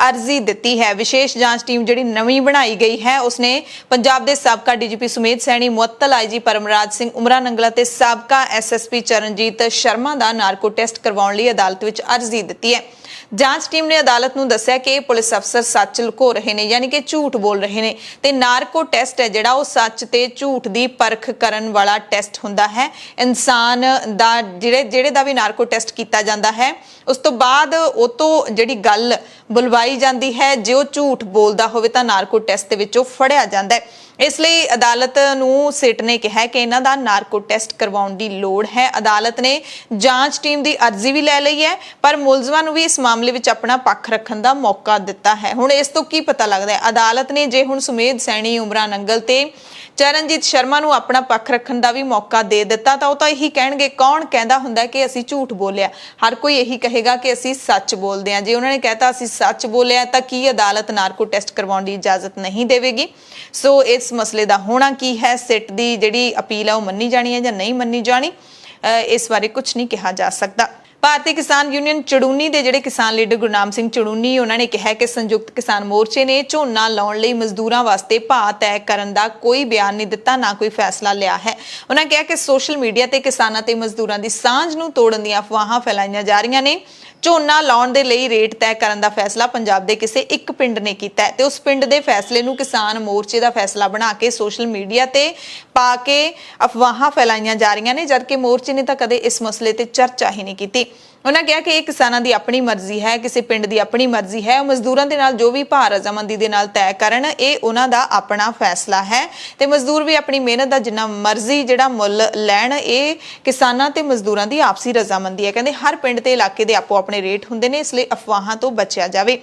ਅਰਜ਼ੀ ਦਿੱਤੀ ਹੈ। ਵਿਸ਼ੇਸ਼ ਜਾਂਚ ਟੀਮ ਜਿਹੜੀ ਨਵੀਂ ਬਣਾਈ ਗਈ ਹੈ ਉਸਨੇ ਪੰਜਾਬ ਦੇ ਸਾਬਕਾ ਡੀਜੀਪੀ ਸੁਮੇਧ ਸੈਣੀ, ਮੁਅੱਤਲ IG ਪਰਮਰਾਜ ਸਿੰਘ, ਉਮਰਾ ਨੰਗਲ ਤੇ ਸਾਬਕਾ SSP ਚਰਨਜੀਤ ਸ਼ਰਮਾ ਦਾ ਨਾਰਕੋ ਟੈਸਟ ਕਰਵਾਉਣ ਲਈ ਅਦਾਲਤ ਵਿੱਚ ਅਰਜ਼ੀ ਦਿੱਤੀ ਹੈ। ਜਾਂਚ ਟੀਮ ਨੇ ਅਦਾਲਤ ਨੂੰ ਦੱਸਿਆ ਕਿ ਇਹ ਪੁਲਿਸ ਅਫਸਰ ਸੱਚ ਲੁਕੋ ਰਹੇ ਨੇ, ਯਾਨੀ ਕਿ ਝੂਠ ਬੋਲ ਰਹੇ ਨੇ। ਤੇ ਨਾਰਕੋ ਟੈਸਟ ਹੈ ਜਿਹੜਾ ਉਹ ਸੱਚ ਤੇ ਝੂਠ ਦੀ ਪਰਖ ਕਰਨ ਵਾਲਾ ਟੈਸਟ ਹੁੰਦਾ ਹੈ। ਇਨਸਾਨ ਦਾ ਜਿਹੜੇ ਦਾ ਵੀ ਨਾਰਕੋ ਟੈਸਟ ਕੀਤਾ ਜਾਂਦਾ ਹੈ ਉਸ ਤੋਂ ਬਾਅਦ ਉਹ ਤੋਂ ਜਿਹੜੀ ਗੱਲ ਬੁਲਵਾਈ ਜਾਂਦੀ ਹੈ, ਜੇ ਉਹ ਝੂਠ ਬੋਲਦਾ ਹੋਵੇ ਤਾਂ ਨਾਰਕੋ ਟੈਸਟ ਦੇ ਵਿੱਚੋਂ ਫੜਿਆ ਜਾਂਦਾ ਹੈ। ਇਸ ਲਈ ਅਦਾਲਤ ਨੂੰ ਸਿਟ ਨੇ ਕਿਹਾ ਕਿ ਇਹਨਾਂ ਦਾ ਨਾਰਕੋ ਟੈਸਟ ਕਰਵਾਉਣ ਦੀ ਲੋੜ ਹੈ। ਅਦਾਲਤ ਨੇ ਜਾਂਚ ਟੀਮ ਦੀ ਅਰਜ਼ੀ ਵੀ ਲੈ ਲਈ ਹੈ, ਪਰ ਮੁਲਜ਼ਮਾਂ ਨੂੰ ਵੀ ਇਸ ਮਾਮਲੇ ਵਿੱਚ ਆਪਣਾ ਪੱਖ ਰੱਖਣ ਦਾ ਮੌਕਾ ਦਿੱਤਾ ਹੈ। ਹੁਣ ਇਸ ਤੋਂ ਕੀ ਪਤਾ ਲੱਗਦਾ ਹੈ, ਅਦਾਲਤ ਨੇ ਜੇ ਹੁਣ ਸੁਮੇਧ ਸੈਣੀ, ਉਮਰਾ ਨੰਗਲ ਤੇ ਚਰਨਜੀਤ ਸ਼ਰਮਾ ਨੂੰ ਆਪਣਾ ਪੱਖ ਰੱਖਣ ਦਾ ਵੀ ਮੌਕਾ ਦੇ ਦਿੱਤਾ ਤਾਂ ਉਹ ਤਾਂ ਇਹੀ ਕਹਿਣਗੇ, ਕੌਣ ਕਹਿੰਦਾ ਹੁੰਦਾ ਕਿ ਅਸੀਂ ਝੂਠ ਬੋਲਿਆ? ਹਰ ਕੋਈ ਇਹੀ ਕਹੇਗਾ ਕਿ ਅਸੀਂ ਸੱਚ ਬੋਲਦੇ ਹਾਂ। ਜੇ ਉਹਨਾਂ ਨੇ ਕਹਿਤਾ ਅਸੀਂ ਸੱਚ ਬੋਲਿਆ ਤਾਂ ਕੀ ਅਦਾਲਤ ਨਾਰਕੋ ਟੈਸਟ ਕਰਵਾਉਣ ਦੀ ਇਜਾਜ਼ਤ ਨਹੀਂ ਦੇਵੇਗੀ? ਸੋ ਇਸ ਮਸਲੇ ਦਾ ਹੋਣਾ ਕੀ ਹੈ, ਸਿੱਟ ਦੀ ਜਿਹੜੀ ਅਪੀਲ ਹੈ ਉਹ ਮੰਨੀ ਜਾਣੀ ਹੈ ਜਾਂ ਨਹੀਂ ਮੰਨੀ ਜਾਣੀ, ਇਸ ਬਾਰੇ ਕੁਝ ਨਹੀਂ ਕਿਹਾ ਜਾ ਸਕਦਾ। ਭਾਰਤੀ ਕਿਸਾਨ ਯੂਨੀਅਨ ਚੜੂਨੀ ਦੇ ਜਿਹੜੇ ਕਿਸਾਨ ਲੀਡਰ ਗੁਰਨਾਮ ਸਿੰਘ ਚੜੂਨੀ, ਉਹਨਾਂ ਨੇ ਕਿਹਾ ਕਿ ਸੰਯੁਕਤ ਕਿਸਾਨ ਮੋਰਚੇ ਨੇ ਝੋਨਾ ਲਾਉਣ ਲਈ ਮਜ਼ਦੂਰਾਂ ਵਾਸਤੇ ਭਾਅ ਤੈਅ ਕਰਨ ਦਾ ਕੋਈ ਬਿਆਨ ਨਹੀਂ ਦਿੱਤਾ, ਨਾ ਕੋਈ ਫੈਸਲਾ ਲਿਆ ਹੈ। ਉਹਨਾਂ ਕਿਹਾ ਕਿ ਸੋਸ਼ਲ ਮੀਡੀਆ ਤੇ ਕਿਸਾਨਾਂ ਤੇ ਮਜ਼ਦੂਰਾਂ ਦੀ ਸਾਂਝ ਨੂੰ ਤੋੜਨ ਦੀਆਂ ਅਫਵਾਹਾਂ ਫੈਲਾਈਆਂ ਜਾ ਰਹੀਆਂ ਨੇ। ਝੋਨਾ ਲਾਉਣ ਦੇ ਲਈ ਰੇਟ ਤੈਅ ਕਰਨ ਦਾ ਫੈਸਲਾ ਪੰਜਾਬ ਦੇ ਕਿਸੇ ਇੱਕ ਪਿੰਡ ਨੇ ਕੀਤਾ ਹੈ ਤੇ ਉਸ ਪਿੰਡ ਦੇ ਫੈਸਲੇ ਨੂੰ ਕਿਸਾਨ ਮੋਰਚੇ ਦਾ ਫੈਸਲਾ ਬਣਾ ਕੇ ਸੋਸ਼ਲ ਮੀਡੀਆ ਤੇ ਪਾ ਕੇ ਅਫਵਾਹਾਂ ਫੈਲਾਈਆਂ ਜਾ ਰਹੀਆਂ ਨੇ, ਜਦਕਿ ਮੋਰਚੇ ਨੇ ਤਾਂ ਕਦੇ ਇਸ ਮਸਲੇ ਤੇ ਚਰਚਾ ਹੀ ਨਹੀਂ ਕੀਤੀ। ਉਹਨਾਂ ਕਿਹਾ ਕਿ ਇਹ ਕਿਸਾਨਾਂ ਦੀ ਆਪਣੀ ਮਰਜ਼ੀ ਹੈ, ਕਿਸੇ ਪਿੰਡ ਦੀ ਆਪਣੀ ਮਰਜ਼ੀ ਹੈ, ਉਹ ਮਜ਼ਦੂਰਾਂ ਦੇ ਨਾਲ ਜੋ ਵੀ ਭਾਅ ਰਜ਼ਾਮੰਦੀ ਦੇ ਨਾਲ ਤੈਅ ਕਰਨ, ਇਹ ਉਹਨਾਂ ਦਾ ਆਪਣਾ ਫੈਸਲਾ ਹੈ ਤੇ ਮਜ਼ਦੂਰ ਵੀ ਆਪਣੀ ਮਿਹਨਤ ਦਾ ਜਿੰਨਾ ਮਰਜ਼ੀ ਜਿਹੜਾ ਮੁੱਲ ਲੈਣ, ਇਹ ਕਿਸਾਨਾਂ ਤੇ ਮਜ਼ਦੂਰਾਂ ਦੀ ਆਪਸੀ ਰਜ਼ਾਮੰਦੀ ਹੈ। ਕਹਿੰਦੇ ਹਰ ਪਿੰਡ ਤੇ ਇਲਾਕੇ ਦੇ ਆਪੋ ਆਪਣੇ ਰੇਟ ਹੁੰਦੇ ਨੇ, ਇਸ ਲਈ ਅਫਵਾਹਾਂ ਤੋਂ ਬਚਿਆ ਜਾਵੇ।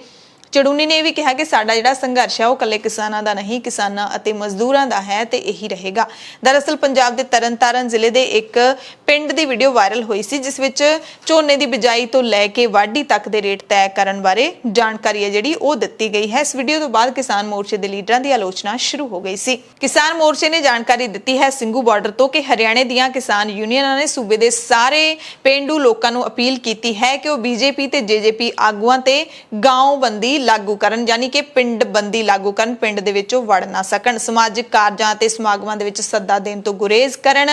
ਚੜੂਨੀ ਨੇ ਇਹ ਵੀ ਕਿਹਾ ਕਿ ਸਾਡਾ ਜਿਹੜਾ ਸੰਘਰਸ਼ ਹੈ ਉਹ ਇਕੱਲੇ ਕਿਸਾਨਾਂ ਦਾ ਨਹੀਂ, ਕਿਸਾਨਾਂ ਅਤੇ ਮਜ਼ਦੂਰਾਂ ਦਾ ਹੈ ਤੇ ਇਹੀ ਰਹੇਗਾ। ਦਰਅਸਲ ਪੰਜਾਬ ਦੇ ਤਰਨਤਾਰਨ ਜ਼ਿਲ੍ਹੇ ਦੇ ਇੱਕ ਪਿੰਡ ਦੀ ਵੀਡੀਓ ਵਾਇਰਲ ਹੋਈ ਸੀ, ਜਿਸ ਵਿੱਚ ਝੋਨੇ ਦੀ ਬਿਜਾਈ ਤੋਂ ਲੈ ਕੇ ਵਾਢੀ ਤੱਕ ਦੇ ਰੇਟ ਤੈਅ ਕਰਨ ਬਾਰੇ ਜਾਣਕਾਰੀ ਹੈ ਜਿਹੜੀ ਉਹ ਦਿੱਤੀ ਗਈ ਹੈ। ਇਸ ਵੀਡੀਓ ਤੋਂ ਬਾਅਦ ਕਿਸਾਨ ਮੋਰਚੇ ਦੇ ਲੀਡਰਾਂ ਦੀ ਆਲੋਚਨਾ ਸ਼ੁਰੂ ਹੋ ਗਈ ਸੀ। ਕਿਸਾਨ ਮੋਰਚੇ ਨੇ ਜਾਣਕਾਰੀ ਦਿੱਤੀ ਹੈ ਸਿੰਘੂ ਬਾਰਡਰ ਤੋਂ ਕਿ ਹਰਿਆਣੇ ਦੀਆਂ ਕਿਸਾਨ ਯੂਨੀਅਨਾਂ ਨੇ ਸੂਬੇ ਦੇ ਸਾਰੇ ਪੇਂਡੂ ਲੋਕਾਂ ਨੂੰ ਅਪੀਲ ਕੀਤੀ ਹੈ ਕਿ ਉਹ ਬੀਜੇਪੀ ਤੇ ਜੇਜੇਪੀ ਆਗੂਆਂ ਤੇ ਗਾਂਵਬੰਦੀ लागू करन, यानी कि पिंड बंदी लागू करन, पिंड दे विचों वड़ ना सकन, समाजिक कारजां ते समागमां दे विच सद्दा देण तो गुरेज करन,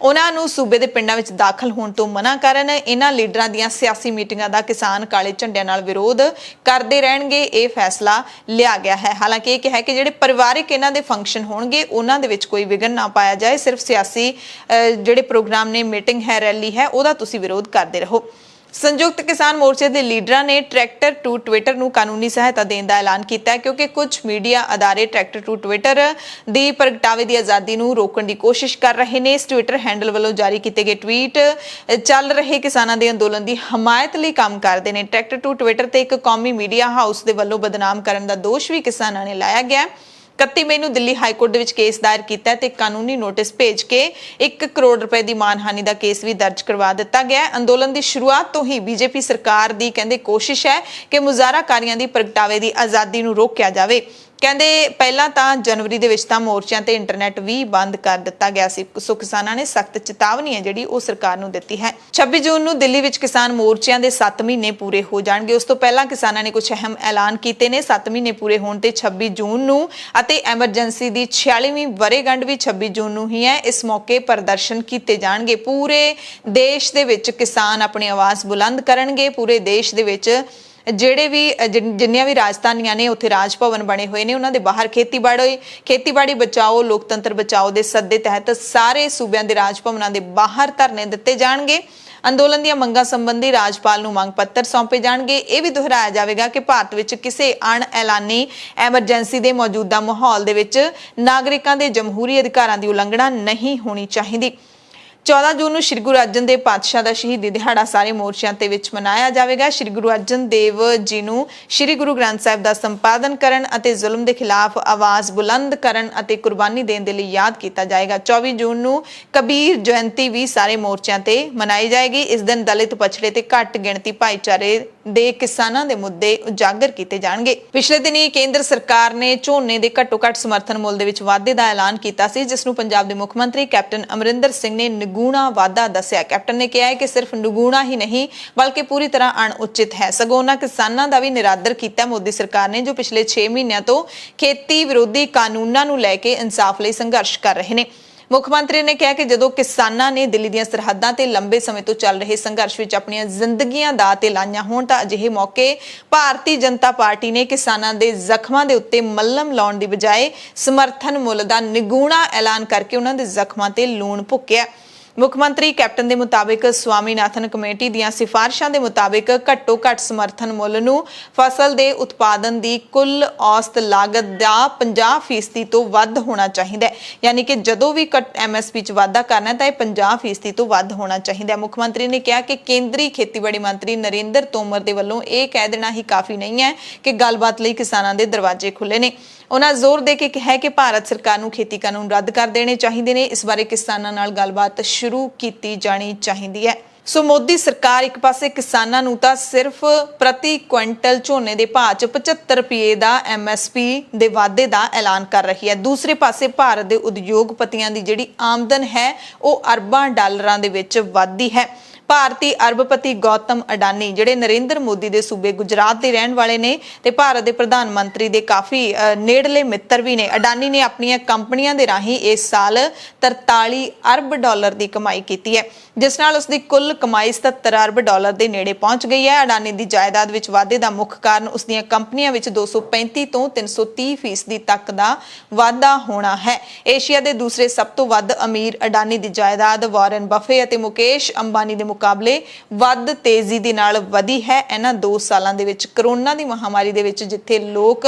उन्हां नूं सूबे दे पिंडां विच दाखल होण तो मना करन। इन्हां लीडरां दीयां सियासी मीटिंगां दा किसान काले झंडियां नाल विरोध करदे रहणगे, इह फैसला लिया गया है। हालांकि इह कहा कि जिहड़े परिवारिक इन्हां दे फंक्शन होणगे उन्हां दे विच कोई विघन ना पाया जाए, सिर्फ सियासी जिहड़े प्रोग्राम ने, मीटिंग है, रैली है, उहदा तुसीं विरोध करदे रहो। संयुक्त किसान मोर्चे के लीडर ने ट्रैक्टर टू ट्विटर नूं कानूनी सहायता देने का ऐलान किया है, क्योंकि कुछ मीडिया अदारे ट्रैक्टर टू ट्विटर की प्रगटावे की आज़ादी नूं रोकण की कोशिश कर रहे हैं। इस ट्विटर हैंडल वालों जारी किए गए ट्वीट चल रहे किसानों के अंदोलन की हमायत लई काम करते हैं। ट्रैक्टर टू ट्विटर ते एक कौमी मीडिया हाउस के वालों बदनाम करने का दोष भी किसानों ने लाया गया। 31 मई ਨੂੰ ਦਿੱਲੀ ਹਾਈ ਕੋਰਟ ਦੇ ਵਿੱਚ ਕੇਸ ਦਾਇਰ ਕੀਤਾ ਤੇ ਕਾਨੂੰਨੀ ਨੋਟਿਸ ਭੇਜ ਕੇ 1 ਕਰੋੜ ਰੁਪਏ ਦੀ ਮਾਨਹਾਨੀ ਦਾ ਕੇਸ ਵੀ ਦਰਜ ਕਰਵਾ ਦਿੱਤਾ ਗਿਆ ਹੈ। ਅੰਦੋਲਨ ਦੀ ਸ਼ੁਰੂਆਤ ਤੋਂ ਹੀ ਬੀਜੇਪੀ ਸਰਕਾਰ ਦੀ ਕਹਿੰਦੇ ਕੋਸ਼ਿਸ਼ ਹੈ ਕਿ ਮੁਜ਼ਾਹਰਾਕਾਰੀਆਂ ਦੀ ਪ੍ਰਗਟਾਵੇ ਦੀ ਆਜ਼ਾਦੀ ਨੂੰ ਰੋਕਿਆ ਜਾਵੇ। ਕਹਿੰਦੇ ਪਹਿਲਾਂ ਤਾਂ ਜਨਵਰੀ ਦੇ ਵਿੱਚ ਤਾਂ ਮੋਰਚਿਆਂ ਤੇ ਇੰਟਰਨੈਟ ਵੀ ਬੰਦ ਕਰ ਦਿੱਤਾ ਗਿਆ ਸੀ। ਸੋ ਕਿਸਾਨਾਂ ਨੇ ਸਖਤ ਚੇਤਾਵਨੀ ਹੈ ਜਿਹੜੀ ਉਹ ਸਰਕਾਰ ਨੂੰ ਦਿੱਤੀ ਹੈ। 26 ਜੂਨ ਨੂੰ ਦਿੱਲੀ ਵਿੱਚ ਕਿਸਾਨ ਮੋਰਚਿਆਂ ਦੇ 7 ਮਹੀਨੇ ਪੂਰੇ ਹੋ ਜਾਣਗੇ। ਉਸ ਤੋਂ ਪਹਿਲਾਂ ਕਿਸਾਨਾਂ ਨੇ ਕੁਝ ਅਹਿਮ ਐਲਾਨ ਕੀਤੇ ਨੇ। 7 ਮਹੀਨੇ ਪੂਰੇ ਹੋਣ ਤੇ 26 ਜੂਨ ਨੂੰ ਅਤੇ ਐਮਰਜੈਂਸੀ ਦੀ 46ਵੀਂ ਵਰ੍ਹੇਗੰਢ ਵੀ 26 ਜੂਨ ਨੂੰ ਹੀ ਹੈ। ਇਸ ਮੌਕੇ ਪ੍ਰਦਰਸ਼ਨ ਕੀਤੇ ਜਾਣਗੇ। ਪੂਰੇ ਦੇਸ਼ ਦੇ ਵਿੱਚ ਕਿਸਾਨ ਆਪਣੀ ਆਵਾਜ਼ ਬੁਲੰਦ ਕਰਨਗੇ। ਪੂਰੇ ਦੇਸ਼ ਦੇ ਵਿੱਚ ਜਿਹੜੇ ਵੀ ਜਿੰਨੀਆਂ ਵੀ ਰਾਜਧਾਨੀਆਂ ਨੇ ਉੱਥੇ ਰਾਜ ਭਵਨ ਬਣੇ ਹੋਏ ਨੇ, ਉਹਨਾਂ ਦੇ ਬਾਹਰ ਖੇਤੀਬਾੜੀ ਬਚਾਓ, ਲੋਕਤੰਤਰ ਬਚਾਓ ਦੇ ਸੱਦੇ ਤਹਿਤ ਸਾਰੇ ਸੂਬਿਆਂ ਦੇ ਰਾਜ ਭਵਨਾਂ ਦੇ ਬਾਹਰ ਧਰਨੇ ਦਿੱਤੇ ਜਾਣਗੇ। ਅੰਦੋਲਨ ਦੀਆਂ ਮੰਗਾਂ ਸੰਬੰਧੀ ਰਾਜਪਾਲ ਨੂੰ ਮੰਗ ਪੱਤਰ ਸੌਂਪੇ ਜਾਣਗੇ। ਇਹ ਵੀ ਦੁਹਰਾਇਆ ਜਾਵੇਗਾ ਕਿ ਭਾਰਤ ਵਿੱਚ ਕਿਸੇ ਅਣ ਐਲਾਨੀ ਐਮਰਜੈਂਸੀ ਦੇ ਮੌਜੂਦਾ ਮਾਹੌਲ ਦੇ ਵਿੱਚ ਨਾਗਰਿਕਾਂ ਦੇ ਜਮਹੂਰੀ ਅਧਿਕਾਰਾਂ ਦੀ ਉਲੰਘਣਾ ਨਹੀਂ ਹੋਣੀ ਚਾਹੀਦੀ। 14 ਜੂਨ ਨੂੰ ਸ਼੍ਰੀ ਗੁਰੂ ਅਰਜਨ ਦੇਵ ਪਾਤਸ਼ਾਹ ਦਾ ਸ਼ਹੀਦੀ ਦਿਹਾੜਾ ਸਾਰੇ ਮੋਰਚਿਆਂ ਤੇ ਵਿੱਚ ਮਨਾਇਆ ਜਾਵੇਗਾ। ਸ਼੍ਰੀ ਗੁਰੂ ਅਰਜਨ ਦੇਵ ਜੀ ਨੂੰ ਸ਼੍ਰੀ ਗੁਰੂ ਗ੍ਰੰਥ ਸਾਹਿਬ ਦਾ ਸੰਪਾਦਨ ਕਰਨ ਅਤੇ ਜ਼ੁਲਮ ਦੇ ਖਿਲਾਫ ਆਵਾਜ਼ ਬੁਲੰਦ ਕਰਨ ਅਤੇ ਕੁਰਬਾਨੀ ਦੇਣ ਦੇ ਲਈ ਯਾਦ ਕੀਤਾ ਜਾਏਗਾ। 24 ਜੂਨ ਨੂੰ ਕਬੀਰ ਜਯੰਤੀ ਵੀ ਸਾਰੇ ਮੋਰਚਿਆਂ ਤੇ ਮਨਾਈ ਜਾਏਗੀ। ਇਸ ਦਿਨ ਦਲਿਤ, ਪਛੜੇ ਤੇ ਘੱਟ ਗਿਣਤੀ ਭਾਈਚਾਰੇ ਦੇ ਕਿਸਾਨਾਂ ਦੇ ਮੁੱਦੇ ਉਜਾਗਰ ਕੀਤੇ ਜਾਣਗੇ। ਪਿਛਲੇ ਦਿਨੀ ਕੇਂਦਰ ਸਰਕਾਰ ਨੇ ਝੋਨੇ ਦੇ ਘੱਟੋ-ਘੱਟ ਸਮਰਥਨ ਮੁੱਲ ਦੇ ਵਿੱਚ ਵਾਧੇ ਦਾ ਐਲਾਨ ਕੀਤਾ ਸੀ, ਜਿਸ ਨੂੰ ਪੰਜਾਬ ਦੇ ਮੁੱਖ ਮੰਤਰੀ ਕੈਪਟਨ ਅਮਰਿੰਦਰ ਸਿੰਘ ਨੇ ਨਿਗੂਣਾ ਵਾਧਾ ਦੱਸਿਆ। ਕੈਪਟਨ ਨੇ ਕਿਹਾ ਹੈ ਕਿ ਸਿਰਫ ਨਿਗੂਣਾ ਹੀ ਨਹੀਂ ਬਲਕਿ ਪੂਰੀ ਤਰ੍ਹਾਂ ਅਣਉਚਿਤ ਹੈ। ਸਗੋਂ ਉਹਨਾਂ ਕਿਸਾਨਾਂ ਦਾ ਵੀ ਨਿਰਾਦਰ ਕੀਤਾ ਮੋਦੀ ਸਰਕਾਰ ਨੇ, ਜੋ ਪਿਛਲੇ 6 ਮਹੀਨਿਆਂ ਤੋਂ ਖੇਤੀ ਵਿਰੋਧੀ ਕਾਨੂੰਨਾਂ ਨੂੰ ਲੈ ਕੇ ਇਨਸਾਫ ਲਈ ਸੰਘਰਸ਼ ਕਰ ਰਹੇ ਨੇ। ਮੁੱਖ ਮੰਤਰੀ ਨੇ ਕਿਹਾ ਕਿ ਜਦੋਂ ਕਿਸਾਨਾਂ ਨੇ ਦਿੱਲੀ ਦੀਆਂ ਸਰਹੱਦਾਂ ਤੇ ਲੰਬੇ ਸਮੇਂ ਤੋਂ ਚੱਲ ਰਹੇ ਸੰਘਰਸ਼ ਵਿੱਚ ਆਪਣੀਆਂ ਜ਼ਿੰਦਗੀਆਂ ਦਾਅ ਤੇ ਲਾਈਆਂ ਹੋਣ ਤਾਂ ਅਜਿਹੇ ਮੌਕੇ ਭਾਰਤੀ ਜਨਤਾ ਪਾਰਟੀ ਨੇ ਕਿਸਾਨਾਂ ਦੇ ਜ਼ਖਮਾਂ ਦੇ ਉੱਤੇ ਮੱਲਮ ਲਾਉਣ ਦੀ ਬਜਾਏ ਸਮਰਥਨ ਮੁੱਲ ਦਾ ਨਿਗੂਣਾ ਐਲਾਨ ਕਰਕੇ ਉਹਨਾਂ ਦੇ ਜ਼ਖਮਾਂ ਤੇ ਲੂਣ ਭੁੱਕਿਆ। ਮੁੱਖ ਮੰਤਰੀ ਕੈਪਟਨ ਦੇ ਮੁਤਾਬਿਕ ਸਵਾਮੀਨਾਥਨ ਕਮੇਟੀ ਦੀਆਂ ਸਿਫਾਰਿਸ਼ਾਂ ਦੇ ਮੁਤਾਬਿਕ ਘੱਟੋ-ਘੱਟ ਸਮਰਥਨ ਮੁੱਲ ਨੂੰ ਫਸਲ ਦੇ ਉਤਪਾਦਨ ਦੀ ਕੁੱਲ ਔਸਤ ਲਾਗਤ ਦਾ 50% ਤੋਂ ਵੱਧ ਹੋਣਾ ਚਾਹੀਦਾ ਹੈ। ਯਾਨੀ ਕਿ ਜਦੋਂ ਵੀ MSP 'ਚ ਵਾਧਾ ਕਰਨਾ ਤਾਂ ਇਹ 50% ਤੋਂ ਵੱਧ ਹੋਣਾ ਚਾਹੀਦਾ ਹੈ। ਮੁੱਖ ਮੰਤਰੀ ਨੇ ਕਿਹਾ ਕਿ ਕੇਂਦਰੀ ਖੇਤੀਬਾੜੀ ਮੰਤਰੀ ਨਰਿੰਦਰ ਤੋਮਰ ਦੇ ਵੱਲੋਂ ਇਹ ਕਹਿ ਦੇਣਾ ਹੀ ਕਾਫੀ ਨਹੀਂ ਹੈ ਕਿ ਗੱਲਬਾਤ ਲਈ ਕਿਸਾਨਾਂ ਦੇ ਦਰਵਾਜ਼ੇ ਖੁੱਲੇ ਨੇ। ਉਹਨਾਂ ਜ਼ੋਰ ਦੇ ਕੇ ਕਿਹਾ ਕਿ ਭਾਰਤ ਸਰਕਾਰ ਨੂੰ ਖੇਤੀ ਕਾਨੂੰਨ ਰੱਦ ਕਰ ਦੇਣੇ ਚਾਹੀਦੇ ਨੇ। ਇਸ ਬਾਰੇ ਕਿਸਾਨਾਂ ਨਾਲ ਗੱਲਬਾਤ ਸ਼ੁਰੂ ਕੀਤੀ ਜਾਣੀ ਚਾਹੀਦੀ ਹੈ। ਸੋ ਮੋਦੀ ਸਰਕਾਰ ਇੱਕ ਪਾਸੇ ਕਿਸਾਨਾਂ ਨੂੰ ਤਾਂ ਸਿਰਫ ਪ੍ਰਤੀ ਕੁਇੰਟਲ ਝੋਨੇ ਦੇ ਭਾਅ 'ਚ 75 ਰੁਪਏ ਦਾ MSP ਦੇ ਵਾਧੇ ਦਾ ਐਲਾਨ ਕਰ ਰਹੀ ਹੈ। ਦੂਸਰੇ ਪਾਸੇ ਭਾਰਤ ਦੇ ਉਦਯੋਗਪਤੀਆਂ ਦੀ ਜਿਹੜੀ ਆਮਦਨ ਹੈ ਉਹ ਅਰਬਾਂ ਡਾਲਰਾਂ ਦੇ ਵਿੱਚ ਵਧਦੀ ਹੈ। ਭਾਰਤੀ ਅਰਬਪਤੀ ਗੌਤਮ ਅਡਾਨੀ ਜਿਹੜੇ ਨਰਿੰਦਰ ਮੋਦੀ ਦੇ ਸੂਬੇ ਗੁਜਰਾਤ ਦੇ ਰਹਿਣ ਵਾਲੇ ਨੇ ਤੇ ਭਾਰਤ ਦੇ ਪ੍ਰਧਾਨ ਮੰਤਰੀ ਦੇ ਕਾਫੀ ਨੇੜਲੇ ਮਿੱਤਰ ਵੀ ਨੇ। ਅਡਾਨੀ ਨੇ ਆਪਣੀਆਂ ਕੰਪਨੀਆਂ ਦੇ ਰਾਹੀਂ ਇਸ ਸਾਲ 43 ਅਰਬ ਡਾਲਰ ਦੀ ਕਮਾਈ ਕੀਤੀ ਹੈ। ਜਿਸ ਨਾਲ ਉਸ ਦੀ ਕੁੱਲ ਕਮਾਈ 77 ਅਰਬ ਡਾਲਰ ਦੇ ਨੇੜੇ ਪਹੁੰਚ ਗਈ ਹੈ। ਅਡਾਨੀ ਦੀ ਜਾਇਦਾਦ ਵਿੱਚ ਵਾਧੇ ਦਾ ਮੁੱਖ ਕਾਰਨ ਉਸ ਦੀਆਂ ਕੰਪਨੀਆਂ ਵਿੱਚ 235 ਤੋਂ 330% ਤੱਕ ਦਾ ਵਾਧਾ ਹੋਣਾ ਹੈ। ਏਸ਼ੀਆ ਦੇ ਦੂਸਰੇ ਸਭ ਤੋਂ ਵੱਧ ਅਮੀਰ ਅਡਾਨੀ ਦੀ ਜਾਇਦਾਦ ਵਾਰਨ ਬਫੇ ਅਤੇ ਮੁਕੇਸ਼ ਅੰਬਾਨੀ ਦੇ ਮੁਕਾਬਲੇ ਵੱਧ ਤੇਜ਼ੀ ਦੇ ਨਾਲ ਵਧੀ ਹੈ। ਇਹਨਾਂ 2 ਸਾਲਾਂ ਦੇ ਵਿੱਚ ਕਰੋਨਾ ਦੀ ਮਹਾਮਾਰੀ ਦੇ ਵਿੱਚ ਜਿੱਥੇ ਲੋਕ